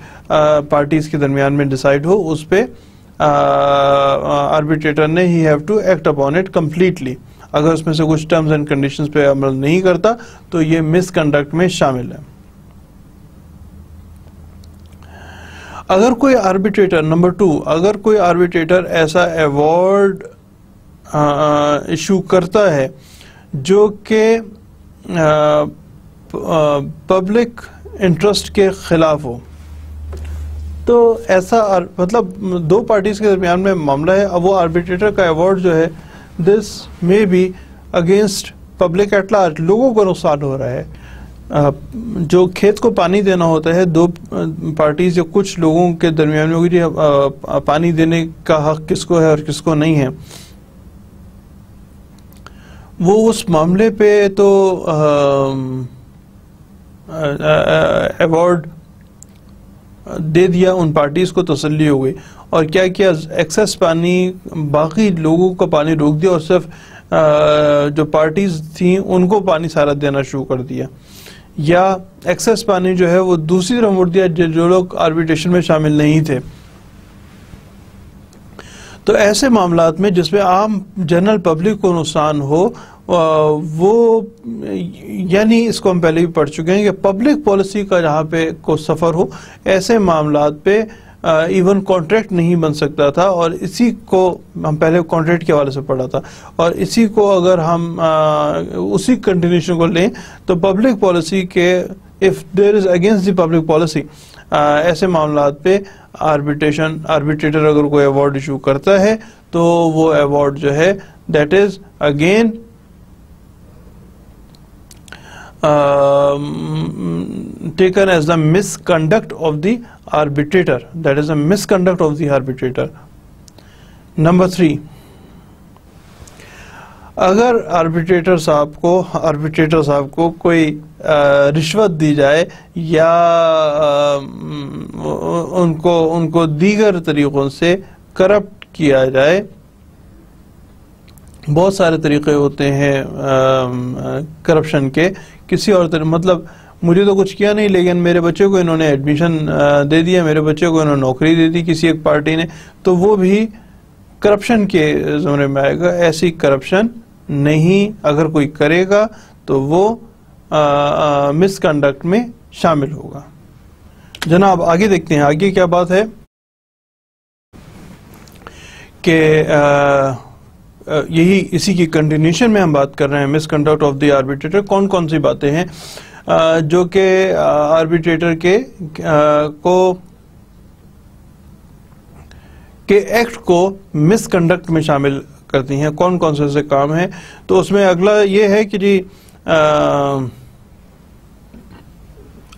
پارٹیز کے درمیان میں ڈیسائیڈ ہو اس پہ آربیٹریٹر نے he have to act upon it completely. اگر اس میں سے کچھ ٹرمز اینڈ کنڈیشنز پہ عمل نہیں کرتا تو یہ مس کنڈکٹ میں شامل ہے. اگر کوئی آربیٹریٹر, نمبر 2, اگر کوئی آربیٹریٹر ایسا ایوارڈ ایشو کرتا ہے جو کہ پبلک انٹرسٹ کے خلاف ہو, تو ایسا مطلب دو پارٹیز کے درمیان میں معاملہ ہے, اب وہ آربیٹریٹر کا ایوارڈ جو ہے دس میں be against public at large, لوگوں کو نقصان ہو رہا ہے. جو کھیت کو پانی دینا ہوتا ہے, دو پارٹیز یا کچھ لوگوں کے درمیان میں پانی دینے کا حق کس کو ہے اور کس کو نہیں ہے, وہ اس معاملے پہ تو ایوارڈ دے دیا, ان پارٹیز کو تسلی ہو گئی, اور کیا کیا, ایکسس پانی, باقی لوگوں کو پانی روک دیا اور صرف جو پارٹیز تھیں ان کو پانی سارا دینا شروع کر دیا, یا ایکسس پانی جو ہے وہ دوسری طرف مڑ دیا جو لوگ آربیٹریشن میں شامل نہیں تھے. تو ایسے معاملات میں جس میں عام جنرل پبلک کو نقصان ہو, وہ یعنی اس کو ہم پہلے بھی پڑھ چکے ہیں کہ پبلک پالیسی کا جہاں پہ کو سفر ہو, ایسے معاملات پہ ایون کانٹریکٹ نہیں بن سکتا تھا, اور اسی کو ہم پہلے کانٹریکٹ کے حوالے سے پڑھا تھا, اور اسی کو اگر ہم اسی کنٹینیوشن کو لیں تو پبلک پالیسی کے if there is against the public policy, ایسے معاملات پہ آربیٹریٹر اگر کوئی ایوارڈ ایشو کرتا ہے تو وہ ایوارڈ جو ہے that is again taken as the misconduct of the arbitrator. That is a misconduct of the arbitrator. Number 3, اگر آربیٹریٹر صاحب کو کوئی رشوت دی جائے یا ان کو دیگر طریقوں سے کرپٹ کیا جائے, بہت سارے طریقے ہوتے ہیں کرپشن کے, کسی اور طرح, مطلب مجھے تو کچھ کیا نہیں لیکن میرے بچے کو انہوں نے ایڈمیشن دے دیا, میرے بچے کو انہوں نے نوکری دے دی کسی ایک پارٹی نے, تو وہ بھی کرپشن کے زمرے میں آئے گا. ایسی کرپشن نہیں, اگر کوئی کرے گا تو وہ مس کنڈکٹ میں شامل ہوگا. جناب آگے دیکھتے ہیں آگے کیا بات ہے. کہ یہی اسی کی کنٹینیوشن میں ہم بات کر رہے ہیں مس کنڈکٹ آف دی آربیٹریٹر. کون کون سی باتیں ہیں جو کہ آربیٹریٹر کے ایکٹ کو مس کنڈکٹ میں شامل کرتی ہیں, کون کون سے کام ہیں. تو اس میں اگلا یہ ہے کہ جی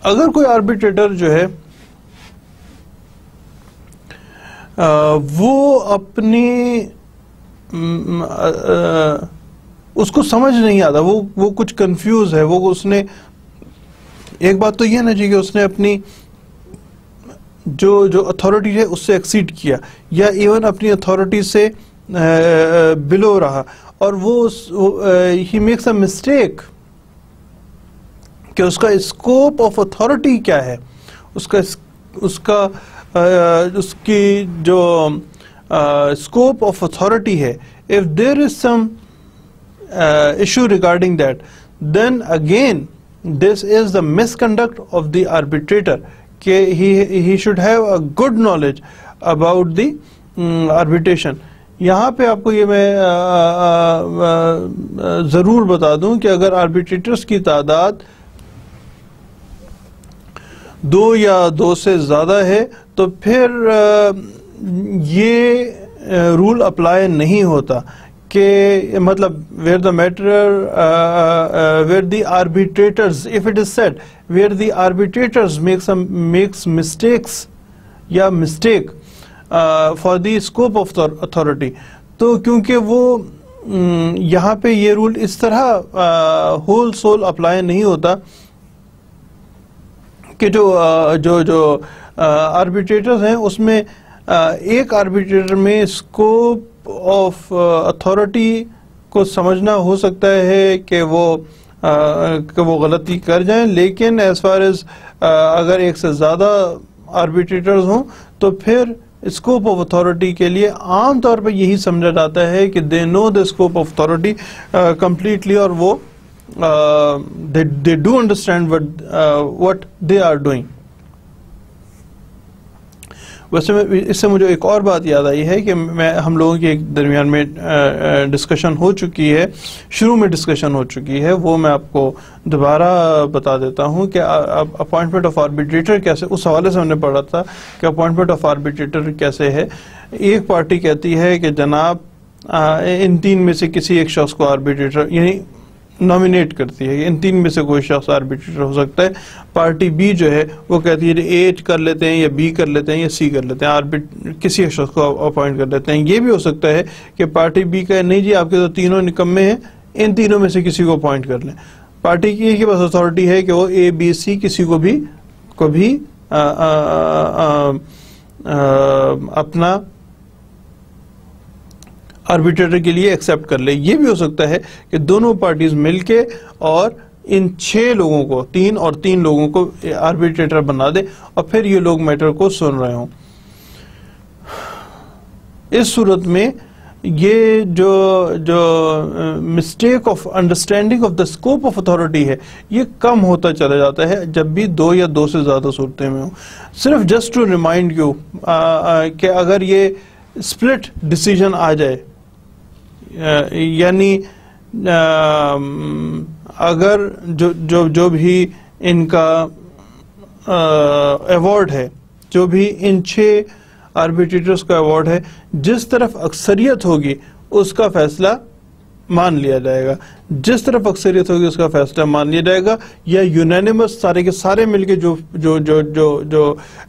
اگر کوئی آربیٹریٹر جو ہے وہ اپنی اس کو سمجھ نہیں آتا, وہ کچھ کنفیوز ہے, وہ اس نے ایک بات تو یہ نا جی کہ اس نے اپنی جو اتھارٹی ہے اس سے ایکسیڈ کیا, یا ایون اپنی اتھارٹی سے بلو رہا, اور وہ ہی میکس اے مسٹیک کہ اس کا اسکوپ آف اتھارٹی کیا ہے, اس کی جو اسکوپ آف اتھارٹی ہے. If there is some issue regarding that, then again this is the misconduct of the arbitrator, کہ he should have a good knowledge about the arbitration. یہاں پہ آپ کو یہ میں ضرور بتا دوں کہ اگر آربیٹریٹرز کی تعداد 2 یا 2 سے زیادہ ہے تو پھر یہ رول اپلائی نہیں ہوتا کہ مطلب where the matter where the arbitrators, if it is said where the arbitrators makes mistakes یا mistake for the scope of authority, تو کیونکہ وہ یہاں پہ یہ رول اس طرح ہول سول اپلائی نہیں ہوتا کہ جو آربیٹریٹرز ہیں اس میں ایک آربیٹریٹر میں اسکوپ آف اتھارٹی کو سمجھنا ہو سکتا ہے کہ وہ غلطی کر جائیں, لیکن ایز فار ایز اگر ایک سے زیادہ آربیٹریٹرز ہوں تو پھر اسکوپ آف اتھارٹی کے لیے عام طور پہ یہی سمجھا جاتا ہے کہ they know the scope of authority completely, اور وہ they do understand what they are doing. ویسے اس سے مجھے ایک اور بات یاد آئی ہے کہ ہم لوگوں کے درمیان میں ڈسکشن ہو چکی ہے, شروع میں ڈسکشن ہو چکی ہے, وہ میں آپ کو دوبارہ بتا دیتا ہوں کہ اپوائنٹمنٹ آف آربیٹریٹر کیسے, اس حوالے سے ہم نے پڑھا تھا کہ اپوائنٹمنٹ آف آربیٹریٹر کیسے ہے. ایک پارٹی کہتی ہے کہ جناب ان 3 میں سے کسی ایک شخص کو آربیٹریٹر یعنی نامینیٹ کرتی ہے کہ ان 3 میں سے کوئی شخص آربیٹریٹر ہو سکتا ہے. پارٹی بی جو ہے وہ کہتی ہے اے کر لیتے ہیں یا بی کر لیتے ہیں یا سی کر لیتے ہیں, کسی ایک شخص کو اپوائنٹ کر لیتے ہیں. یہ بھی ہو سکتا ہے کہ پارٹی بی کہے نہیں جی آپ کے تو تینوں نکمے ہیں, ان تینوں میں سے کسی کو اپوائنٹ کر لیں. پارٹی کی کے پاس اتھارٹی ہے کہ وہ اے بی سی کسی کو بھی اپنا آربیٹریٹر کے لیے ایکسپٹ کر لے. یہ بھی ہو سکتا ہے کہ دونوں پارٹیز مل کے اور ان 6 لوگوں کو 3 اور 3 لوگوں کو آربیٹریٹر بنا دے اور پھر یہ لوگ میٹر کو سن رہے ہوں. اس صورت میں یہ جو mistake of understanding of the scope of authority ہے یہ کم ہوتا چلا جاتا ہے جب بھی 2 یا 2 سے زیادہ صورتیں میں ہوں. صرف جسٹ ٹو ریمائنڈ یو کہ اگر یہ اسپلٹ ڈیسیژن آ جائے, یعنی اگر جو بھی ان کا ایوارڈ ہے, جو بھی ان 6 آربیٹریٹرز کا ایوارڈ ہے, جس طرف اکثریت ہوگی اس کا فیصلہ مان لیا جائے گا, جس طرف اکثریت ہوگی اس کا فیصلہ مان لیا جائے گا, یا یونینیمس سارے کے سارے مل کے جو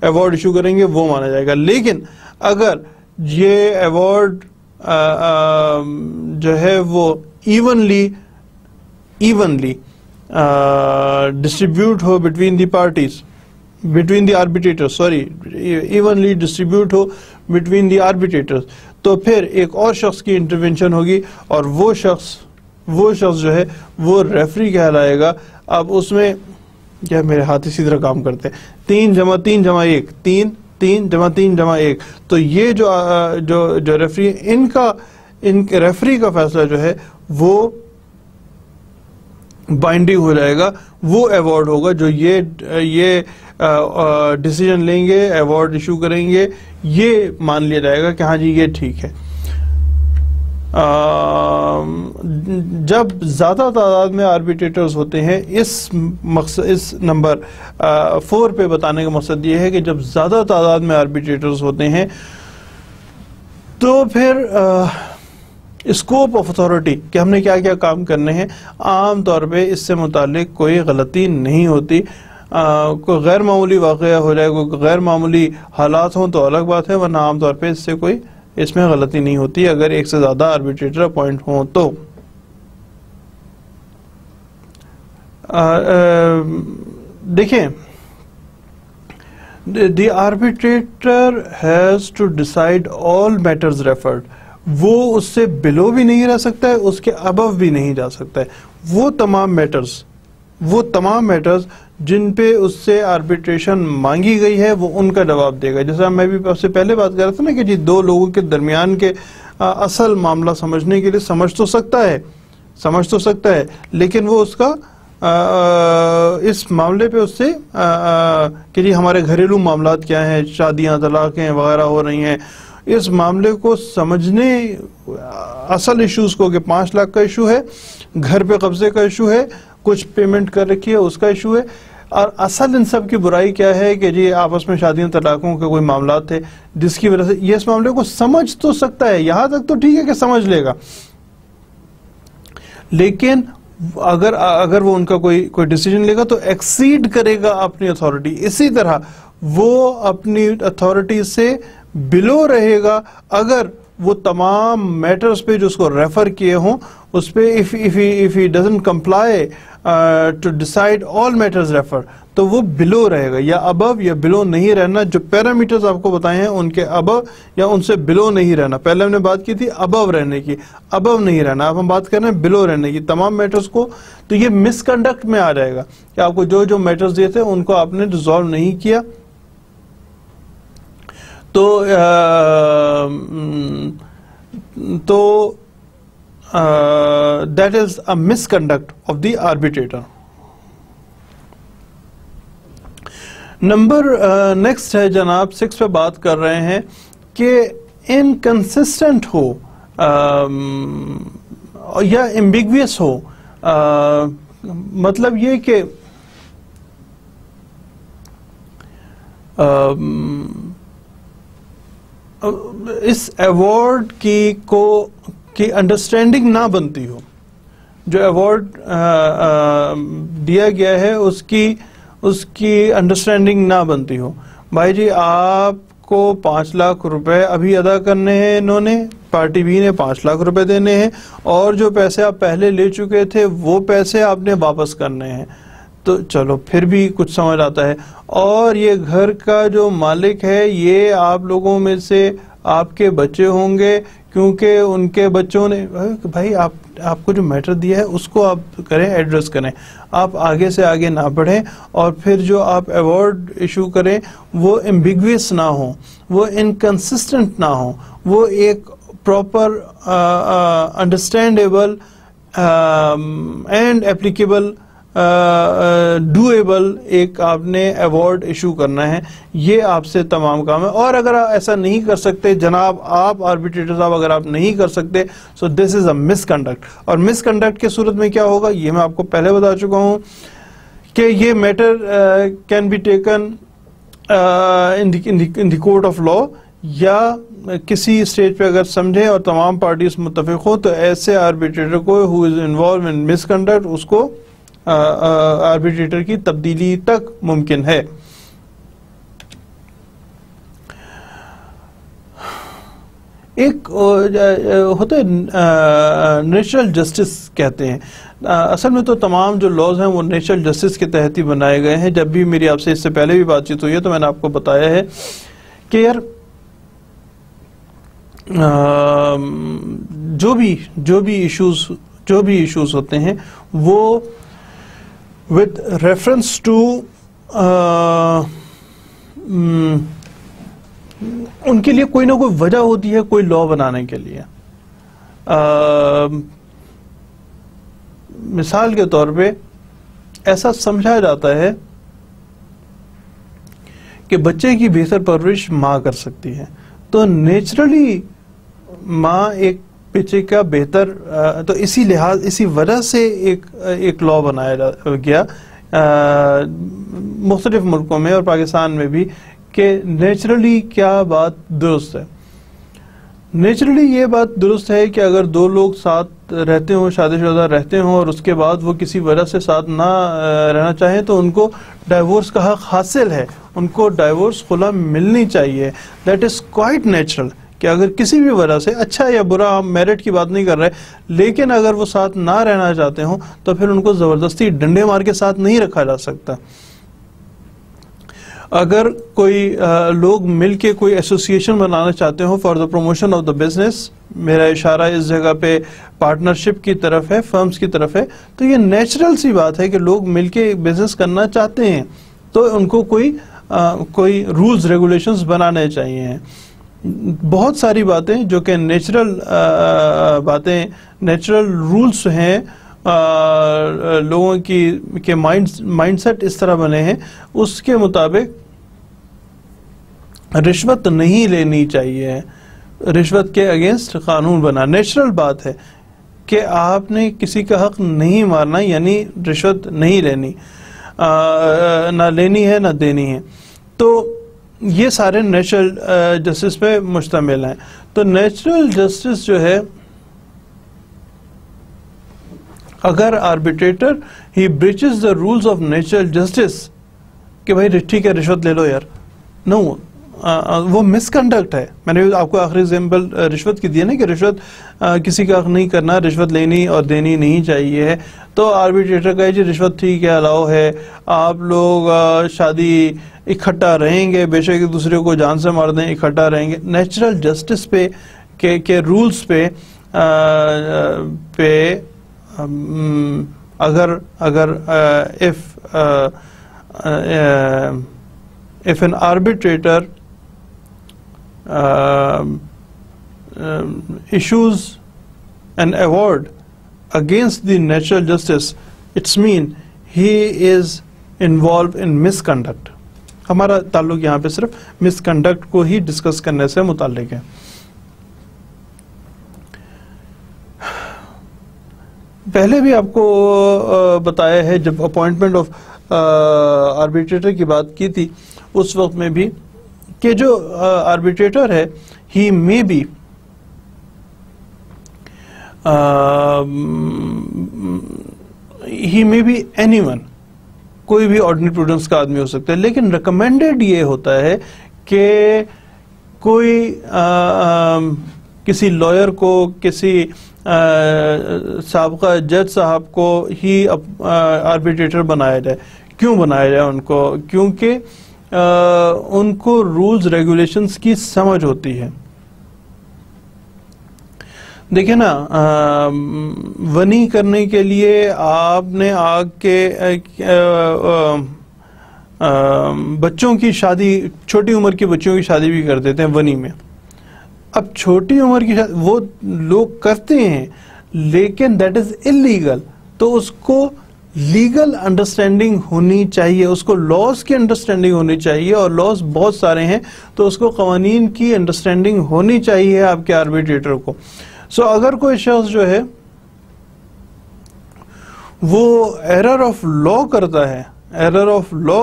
ایوارڈ ایشو کریں گے وہ مانا جائے گا. لیکن اگر یہ ایوارڈ جو ہے وہ evenly distribute who between the parties, between the آربیٹریٹرز, evenly distribute who between the آربیٹریٹرز, تو پھر ایک اور شخص کی انٹروینشن ہوگی اور وہ شخص جو ہے وہ ریفری کہلائے گا. اب اس میں کیا میرے ہاتھ اسی طرح کام کرتے ہیں, 3 جمع 3 جمع 1 3 3 جمع 3 جمع 1, تو یہ جو ریفری ان کے ریفری کا فیصلہ جو ہے وہ بائنڈنگ ہو جائے گا. وہ ایوارڈ ہوگا جو یہ ڈیسیژن لیں گے, ایوارڈ ایشو کریں گے, یہ مان لیا جائے گا کہ ہاں جی یہ ٹھیک ہے. جب زیادہ تعداد میں آربیٹریٹرز ہوتے ہیں، اس نمبر 4 پہ بتانے کا مقصد یہ ہے کہ جب زیادہ تعداد میں آربیٹریٹرز ہوتے ہیں تو پھر اسکوپ آف اتھارٹی کہ ہم نے کیا کیا کام کرنے ہیں، عام طور پہ اس سے متعلق کوئی غلطی نہیں ہوتی. کوئی غیر معمولی واقعہ ہو جائے، کوئی غیر معمولی حالات ہوں تو الگ بات ہے، ورنہ عام طور پہ اس میں غلطی نہیں ہوتی اگر ایک سے زیادہ آربیٹریٹر اپوائنٹ ہوں تو. دیکھیں، the arbitrator has to decide all matters referred. وہ اس سے بلو بھی نہیں رہ سکتا ہے، اس کے ابو بھی نہیں جا سکتا ہے. وہ تمام میٹرز جن پہ اس سے آربیٹریشن مانگی گئی ہے وہ ان کا جواب دے گا. جیسا میں بھی آپ سے پہلے بات کر رہا تھا نا کہ جی دو لوگوں کے درمیان کے اصل معاملہ سمجھنے کے لیے سمجھ تو سکتا ہے لیکن وہ اس کا اس معاملے پہ اس سے کہ جی ہمارے گھریلو معاملات کیا ہیں، شادیاں، طلاقیں وغیرہ ہو رہی ہیں، اس معاملے کو سمجھنے اصل ایشوز کو کہ 5 لاکھ کا ایشو ہے، گھر پہ قبضے کا ایشو ہے، کچھ پیمنٹ کر رکھی ہے اس کا ایشو ہے، اور اصل ان سب کی برائی کیا ہے کہ جی آپس میں شادیوں طلاقوں کے کوئی معاملات تھے جس کی وجہ سے یہ اس معاملے کو سمجھ تو سکتا ہے، یہاں تک تو ٹھیک ہے کہ سمجھ لے گا، لیکن اگر وہ ان کا کوئی ڈیسیجن لے گا تو ایکسیڈ کرے گا اپنی اتھارٹی. اسی طرح وہ اپنی اتھارٹی سے بلو رہے گا اگر وہ تمام میٹرز پہ جو اس کو ریفر کیے ہوں اس پہ if he doesn't comply to decide all matters refer تو وہ بلو رہے گا. یا ابو یا بلو نہیں رہنا، جو پیرامیٹرز آپ کو بتائے ہیں ان کے ابو یا ان سے بلو نہیں رہنا. پہلے ہم نے بات کی تھی ابو رہنے کی، ابو نہیں رہنا، اب ہم بات کر رہے ہیں بلو رہنے کی تمام میٹرز کو. تو یہ مس کنڈکٹ میں آ جائے گا کہ آپ کو جو میٹرز دیے تھے ان کو آپ نے ریزالو نہیں کیا، تو that is a misconduct of the arbitrator. Number next ہے جناب 6 پہ بات کر رہے ہیں کہ انکنسسٹنٹ ہو یا ایمبیگویس ہو. مطلب یہ کہ اس ایوارڈ کی انڈرسٹینڈنگ نہ بنتی ہو، جو ایوارڈ دیا گیا ہے اس کی انڈرسٹینڈنگ نہ بنتی ہو. بھائی جی آپ کو 5 لاکھ روپے ابھی ادا کرنے ہیں، انہوں نے پارٹی بی نے 5 لاکھ روپے دینے ہیں، اور جو پیسے آپ پہلے لے چکے تھے وہ پیسے آپ نے واپس کرنے ہیں. تو چلو پھر بھی کچھ سمجھ آتا ہے. اور یہ گھر کا جو مالک ہے یہ آپ لوگوں میں سے آپ کے بچے ہوں گے، کیونکہ ان کے بچوں نے بھائی آپ کو جو میٹر دیا ہے اس کو آپ کریں، ایڈریس کریں، آپ آگے سے آگے نہ بڑھیں، اور پھر جو آپ ایوارڈ ایشو کریں وہ ایمبیگویس نہ ہوں، وہ انکنسسٹنٹ نہ ہوں، وہ ایک proper understandable and applicable doable ایک آپ نے ایوارڈ ایشو کرنا ہے. یہ آپ سے تمام کام ہے. اور اگر آپ ایسا نہیں کر سکتے جناب، آپ آربیٹریٹر صاحب اگر آپ نہیں کر سکتے سو دس از اے مس کنڈکٹ. اور مس کنڈکٹ کے صورت میں کیا ہوگا یہ میں آپ کو پہلے بتا چکا ہوں کہ یہ matter can be taken in the court of law, یا کسی اسٹیج پہ اگر سمجھیں اور تمام پارٹیز متفق ہو تو ایسے آربیٹریٹر کو ہو is involve in miss conduct اس کو آربیٹریٹر کی تبدیلی تک ممکن ہے. ایک ہوتا ہے نیچرل جسٹس کہتے ہیں. اصل میں تو تمام جو لاز ہیں وہ نیچرل جسٹس کے تحت ہی بنائے گئے ہیں. جب بھی میری آپ سے اس سے پہلے بھی بات چیت ہوئی ہے تو میں نے آپ کو بتایا ہے کہ یار جو بھی ایشوز ہوتے ہیں وہ with reference to ان کے لیے کوئی نہ کوئی وجہ ہوتی ہے کوئی لا بنانے کے لیے. مثال کے طور پہ ایسا سمجھا جاتا ہے کہ بچے کی بہتر پرورش ماں کر سکتی ہے، تو نیچرلی ماں ایک پیچھے کا بہتر تو اسی وجہ سے ایک لا بنایا گیا مختلف ملکوں میں اور پاکستان میں بھی کہ نیچرلی کیا بات درست ہے. نیچرلی یہ بات درست ہے کہ اگر دو لوگ ساتھ رہتے ہوں، شادی شدہ رہتے ہوں، اور اس کے بعد وہ کسی وجہ سے ساتھ نہ رہنا چاہیں تو ان کو ڈائیورس کا حق حاصل ہے، ان کو ڈائیورس خلا ملنی چاہیے. دیٹ از کوائٹ نیچرل کہ اگر کسی بھی وجہ سے، اچھا یا برا، ہم میرٹ کی بات نہیں کر رہے، لیکن اگر وہ ساتھ نہ رہنا چاہتے ہوں تو پھر ان کو زبردستی ڈنڈے مار کے ساتھ نہیں رکھا جا سکتا. اگر کوئی لوگ مل کے کوئی ایسوسیشن بنانا چاہتے ہوں for the promotion of the business, میرا اشارہ اس جگہ پہ پارٹنرشپ کی طرف ہے، فرمز کی طرف ہے، تو یہ نیچرل سی بات ہے کہ لوگ مل کے بزنس کرنا چاہتے ہیں تو ان کو کوئی رولز ریگولیشنز بنانے چاہیے. بہت ساری باتیں جو کہ نیچرل باتیں، نیچرل رولز ہیں، لوگوں کے مائنڈ سیٹ اس طرح بنے ہیں، اس کے مطابق رشوت نہیں لینی چاہیے. رشوت کے اگینسٹ قانون بنا. نیچرل بات ہے کہ آپ نے کسی کا حق نہیں مارنا، یعنی رشوت نہیں لینی، نہ لینی ہے نہ دینی ہے. تو یہ سارے نیچرل جسٹس پہ مشتمل ہیں. تو نیچرل جسٹس جو ہے، اگر arbitrator he breaches the rules of natural justice کہ بھائی ٹھیک ہے رشوت لے لو یار، نو، وہ مس کنڈکٹ ہے. میں نے آپ کو آخری ایگزامپل رشوت کی دی ہے نا کہ رشوت کسی کا حق نہیں کرنا، رشوت لینی اور دینی نہیں چاہیے. تو آربیٹریٹر کہے جی رشوت ٹھیک ہے، الاؤ ہے، آپ لوگ شادی اکٹھا رہیں گے، بے شک ایک دوسرے کو جان سے مار دیں، اکٹھا رہیں گے. نیچرل جسٹس پہ کے رولز پہ اگر if an arbitrator issues an award against the natural justice, it's mean he is involved in misconduct. ہمارا تعلق یہاں پہ صرف misconduct کو ہی ڈسکس کرنے سے متعلق ہے. پہلے بھی آپ کو بتایا ہے جب اپوائنٹمنٹ آف آربیٹریٹر کی بات کی تھی اس وقت میں بھی کہ جو آربیٹریٹر ہے ہی مے بی اینی ون، کوئی بھی آرڈنری پروڈنس کا آدمی ہو سکتا ہے، لیکن ریکمینڈیڈ یہ ہوتا ہے کہ کوئی کسی لائر کو، کسی سابقہ جج صاحب کو ہی آربیٹریٹر بنایا جائے. کیوں بنایا جائے ان کو؟ کیونکہ ان کو رولز ریگولیشنز کی سمجھ ہوتی ہے. دیکھیں نا، ونی کرنے کے لیے آپ نے آگ کے بچوں کی شادی، چھوٹی عمر کے بچوں کی شادی بھی کر دیتے ہیں ونی میں. اب چھوٹی عمر کی شادی وہ لوگ کرتے ہیں لیکن دیٹ از انلیگل. تو اس کو لیگل انڈرسٹینڈنگ ہونی چاہیے، اس کو لاز کی انڈرسٹینڈنگ ہونی چاہیے، اور لاز بہت سارے ہیں تو اس کو قوانین کی انڈرسٹینڈنگ ہونی چاہیے آپ کے آربیٹریٹر کو. سو اگر کوئی شخص جو ہے وہ ایرر آف لا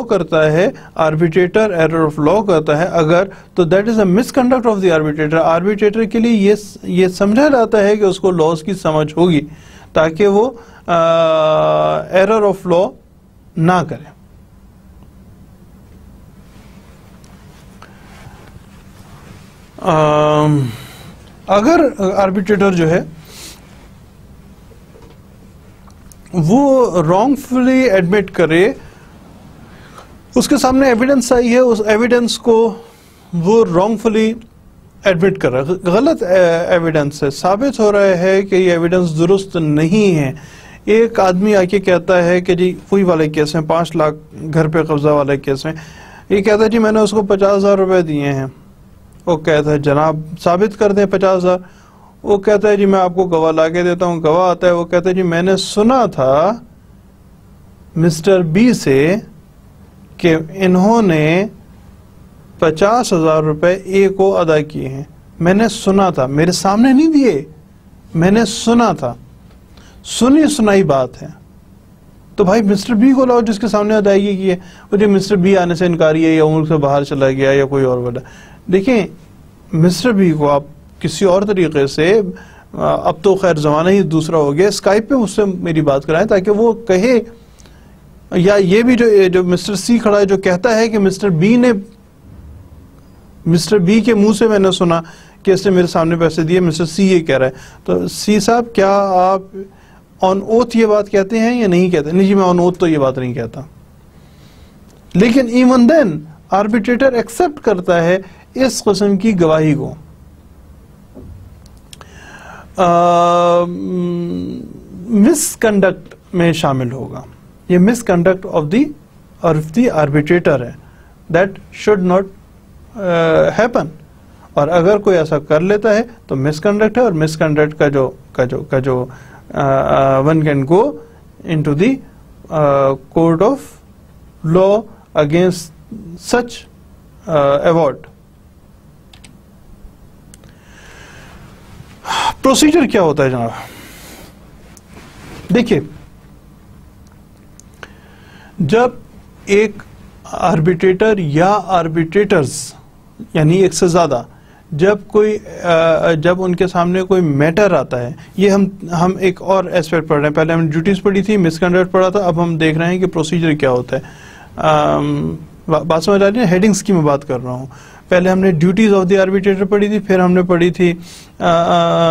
کرتا ہے، آربیٹریٹر ایرر آف لا کرتا ہے اگر، تو that is a miss conduct of the arbitrator. Arbitrator کے لیے یہ سمجھا جاتا ہے کہ اس کو لاز کی سمجھ ہوگی تاکہ وہ ایرر آف لا نہ کرے. اگر آربیٹریٹر جو ہے وہ رانگ فلی ایڈمٹ کرے، اس کے سامنے ایویڈنس آئی ہے، اس ایویڈنس کو وہ رانگ فلی ایڈمٹ کر رہا ہے، غلط ایویڈنس ہے، ثابت ہو رہا ہے کہ یہ ایویڈنس درست نہیں ہے. ایک آدمی آ کے کہتا ہے کہ جی وہی والے کیس میں 5 لاکھ گھر پہ قبضہ والے کیس میں، یہ کہتا ہے جی میں نے اس کو 50,000 روپے دیے ہیں. وہ کہتا ہے جناب ثابت کر دیں 50,000. وہ کہتا ہے جی میں آپ کو گواہ لا کے دیتا ہوں. گواہ آتا ہے، وہ کہتا ہے جی میں نے سنا تھا مسٹر بی سے کہ انہوں نے 50,000 روپے اے کو ادا کیے ہیں. میں نے سنا تھا، میرے سامنے نہیں دیے، میں نے سنا تھا، سنی سنائی بات ہے، تو بھائی مسٹر بی کو لاؤ جس کے سامنے ادائیگی کی ہے. مجھے مسٹر بی آنے سے انکاری ہے یا ملک سے باہر چلا گیا یا کوئی اور وجہ. دیکھیں مسٹر بی کو آپ کسی اور طریقے سے، اب تو خیر زمانہ ہی دوسرا ہو گیا، اسکائپ پہ مجھ سے میری بات کرائیں تاکہ وہ کہے، یا یہ بھی جو مسٹر سی کھڑا ہے جو کہتا ہے کہ مسٹر بی کے منہ سے میں نے سنا کہ اس نے میرے سامنے پیسے دیے، مسٹر سی یہ کہہ رہا ہے. تو سی صاحب کیا آپ آن اوتھ یہ بات کہتے ہیں یا نہیں کہتے؟ نہیں جی میں آن اوتھ تو یہ بات نہیں کہتا. لیکن ایون دین آربیٹریٹر ایکسپٹ کرتا ہے اس قسم کی گواہی کو. مس کنڈکٹ میں شامل ہوگا، یہ مس کنڈکٹ آف دی آربیٹریٹر ہے، دیٹ شوڈ ناٹ ہیپن. اور اگر کوئی ایسا کر لیتا ہے تو مس کنڈکٹ ہے، اور مس کنڈکٹ کا جو one can go into the court of law against such award. Procedure کیا ہوتا ہے جناب؟ دیکھیے جب ایک آربیٹریٹر یا آربیٹریٹرز یعنی ایک سے زیادہ جب ان کے سامنے کوئی میٹر آتا ہے، یہ ہم ایک اور ایسپیکٹ پڑھ رہے ہیں. پہلے ہم نے ڈیوٹیز پڑھی تھی، مس کنڈکٹ پڑھا تھا، اب ہم دیکھ رہے ہیں کہ پروسیجر کیا ہوتا ہے. بات سمجھ آ رہی ہے؟ ہیڈنگز کی میں بات کر رہا ہوں. پہلے ہم نے ڈیوٹیز آف دی آربیٹریٹر پڑھی تھی، پھر ہم نے پڑھی تھی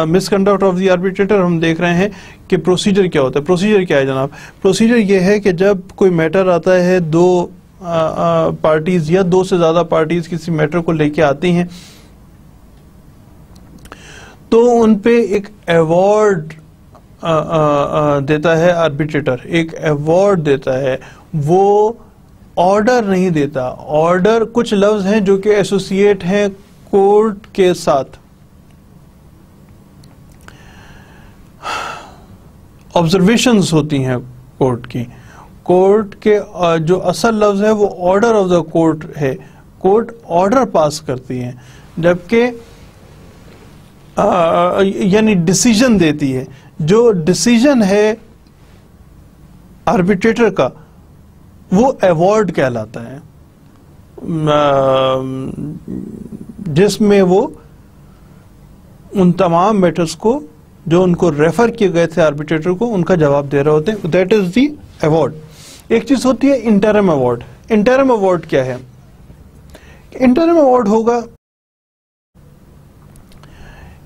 مس کنڈکٹ آف دی آربیٹریٹر. ہم دیکھ رہے ہیں کہ پروسیجر کیا ہوتا ہے. پروسیجر کیا ہے جناب؟ پروسیجر یہ ہے کہ جب کوئی میٹر آتا ہے، دو پارٹیز یا دو سے زیادہ پارٹیز کسی میٹر کو لے کے آتی ہیں، تو ان پہ ایک ایوارڈ دیتا ہے آربیٹریٹر، ایک ایوارڈ دیتا ہے. وہ آرڈر نہیں دیتا. آرڈر کچھ لفظ ہیں جو کہ ایسوسیٹ ہیں کورٹ کے ساتھ. آبزرویشنز ہوتی ہیں کورٹ کی. کورٹ کے جو اصل لفظ ہے وہ آرڈر آف دا کورٹ ہے. کورٹ آرڈر پاس کرتی ہے، جبکہ یعنی ڈیسیژن دیتی ہے. جو ڈیسیژن ہے آربیٹریٹر کا وہ ایوارڈ کہلاتا ہے، جس میں وہ ان تمام میٹرز کو جو ان کو ریفر کیے گئے تھے آربیٹریٹر کو، ان کا جواب دے رہے ہوتے ہیں. That is the award. ایک چیز ہوتی ہے انٹرم ایوارڈ. انٹرم ایوارڈ کیا ہے؟ انٹرم ایوارڈ ہوگا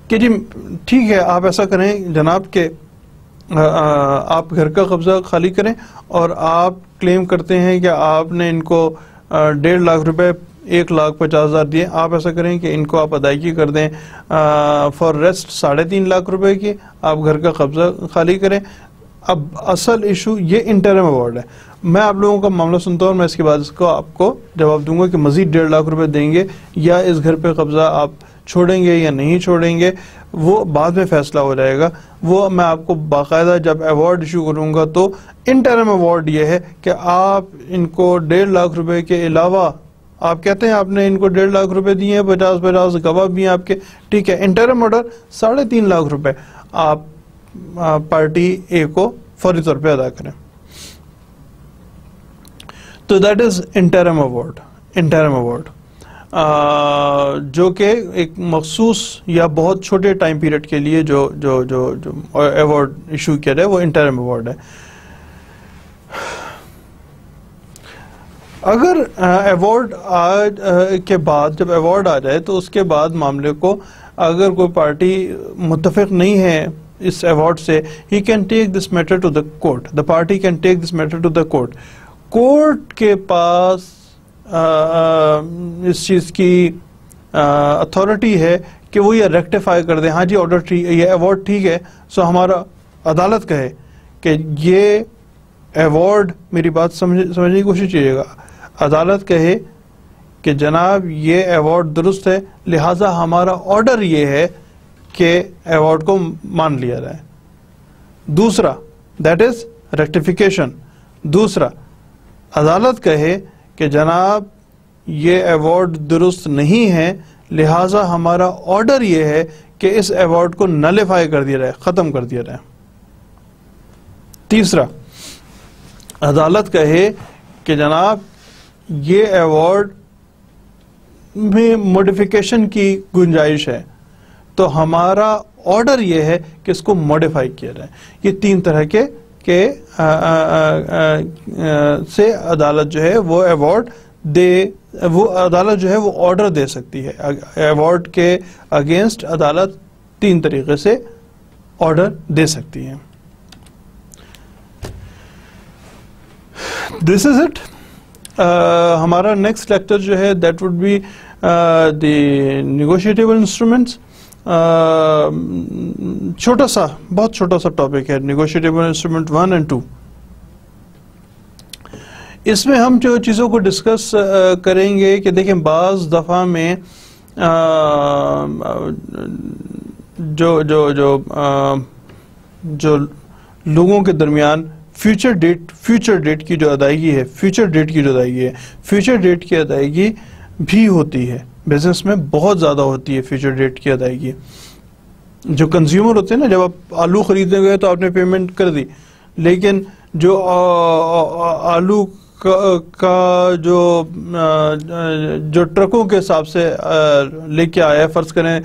کہ جی ٹھیک ہے آپ ایسا کریں جناب کہ آپ گھر کا قبضہ خالی کریں، اور آپ کلیم کرتے ہیں کہ آپ نے ان کو 1.5 لاکھ روپے 1,50,000 دیے. آپ ایسا کریں کہ ان کو آپ ادائیگی کر دیں فار ریسٹ 3.5 لاکھ روپے کی، آپ گھر کا قبضہ خالی کریں. اب اصل ایشو یہ انٹرم ایوارڈ ہے. میں آپ لوگوں کا معاملہ سنتا ہوں، میں اس کے بعد اس کو آپ کو جواب دوں گا کہ مزید 1.5 لاکھ روپے دیں گے یا اس گھر پہ قبضہ آپ چھوڑیں گے یا نہیں چھوڑیں گے، وہ بعد میں فیصلہ ہو جائے گا. وہ میں آپ کو باقاعدہ جب ایوارڈ ایشو کروں گا تو انٹرم ایوارڈ یہ ہے کہ آپ ان کو 1.5 لاکھ روپے کے علاوہ، آپ کہتے ہیں آپ نے ان کو 1.5 لاکھ روپے دیے ہیں، 50 گواہ بھی ہیں آپ کے، ٹھیک ہے. انٹرم آرڈر 3.5 لاکھ روپے آپ پارٹی اے کو فوری طور پہ ادا کریں. تو that is interim award. Interim award جو کہ ایک مخصوص یا بہت چھوٹے ٹائم پیریڈ کے لیے جو ایوارڈ ایشو کیا جائے وہ انٹرم ایوارڈ ہے. اگر ایوارڈ کے بعد جب ایوارڈ آ جائے تو اس کے بعد معاملے کو اگر کوئی پارٹی متفق نہیں ہے اس ایوارڈ سے، he can take this matter to the court. The party can take this matter to the court. Court کے پاس اس چیز کی اتھارٹی ہے کہ وہ یہ ریکٹیفائی کر دیں، ہاں جی آرڈر یہ ایوارڈ ٹھیک ہے. سو ہمارا عدالت کہے کہ یہ ایوارڈ، میری بات سمجھنے کی کوشش کیجیے گا، عدالت کہے کہ جناب یہ ایوارڈ درست ہے، لہٰذا ہمارا آرڈر یہ ہے کہ ایوارڈ کو مان لیا جائے. دوسرا دیٹ از ریکٹیفیکیشن. دوسرا عدالت کہے کہ جناب یہ ایوارڈ درست نہیں ہے، لہٰذا ہمارا آرڈر یہ ہے کہ اس ایوارڈ کو نلیفائی کر دیا جائے، ختم کر دیا جائے۔ تیسرا، عدالت کہے کہ جناب یہ ایوارڈ میں موڈیفیکیشن کی گنجائش ہے، تو ہمارا آرڈر یہ ہے کہ اس کو موڈیفائی کیا جائے۔ یہ تین طرح کے سے عدالت جو ہے وہ ایوارڈ عدالت جو ہے وہ آرڈر دے سکتی ہے۔ ایوارڈ کے اگینسٹ عدالت تین طریقے سے آرڈر دے سکتی ہے۔ This is it. ہمارا نیکسٹ لیکچر جو ہے that would be the negotiable instruments. چھوٹا سا، بہت چھوٹا سا ٹاپک ہے نیگوشیٹیبل انسٹرومنٹ 1 اور 2۔ اس میں ہم جو چیزوں کو ڈسکس کریں گے کہ دیکھیں بعض دفعہ میں جو لوگوں کے درمیان فیوچر ڈیٹ کی جو ادائیگی ہے، فیوچر ڈیٹ کی ادائیگی بھی ہوتی ہے۔ بزنس میں بہت زیادہ ہوتی ہے فیوچر ڈیٹ کی ادائیگی۔ جو کنزیومر ہوتے ہیں نا، جب آپ آلو خریدنے گئے تو آپ نے پیمنٹ کر دی، لیکن جو آلو کا جو ٹرکوں کے حساب سے لے کے آیا ہے، فرض کریں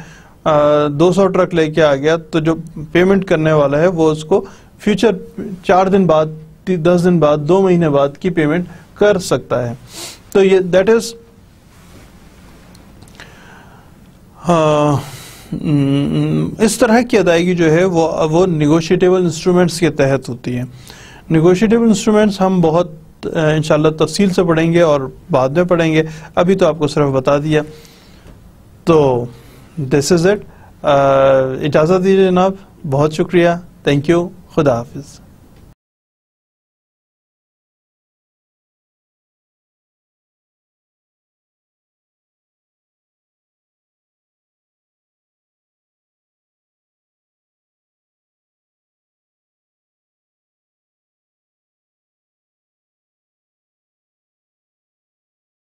200 ٹرک لے کے آ گیا، تو جو پیمنٹ کرنے والا ہے وہ اس کو فیوچر 4 دن بعد، 10 دن بعد، 2 مہینے بعد کی پیمنٹ کر سکتا ہے۔ تو یہ دیٹ از اس طرح کی ادائیگی جو ہے وہ نیگوشیٹیبل انسٹرومنٹس کے تحت ہوتی ہے۔ نیگوشیٹیبل انسٹرومنٹس ہم بہت انشاءاللہ تفصیل سے پڑھیں گے اور بعد میں پڑھیں گے، ابھی تو آپ کو صرف بتا دیا۔ تو دس از اٹ۔ اجازت دیجیے جناب، بہت شکریہ، تھینک یو، خدا حافظ۔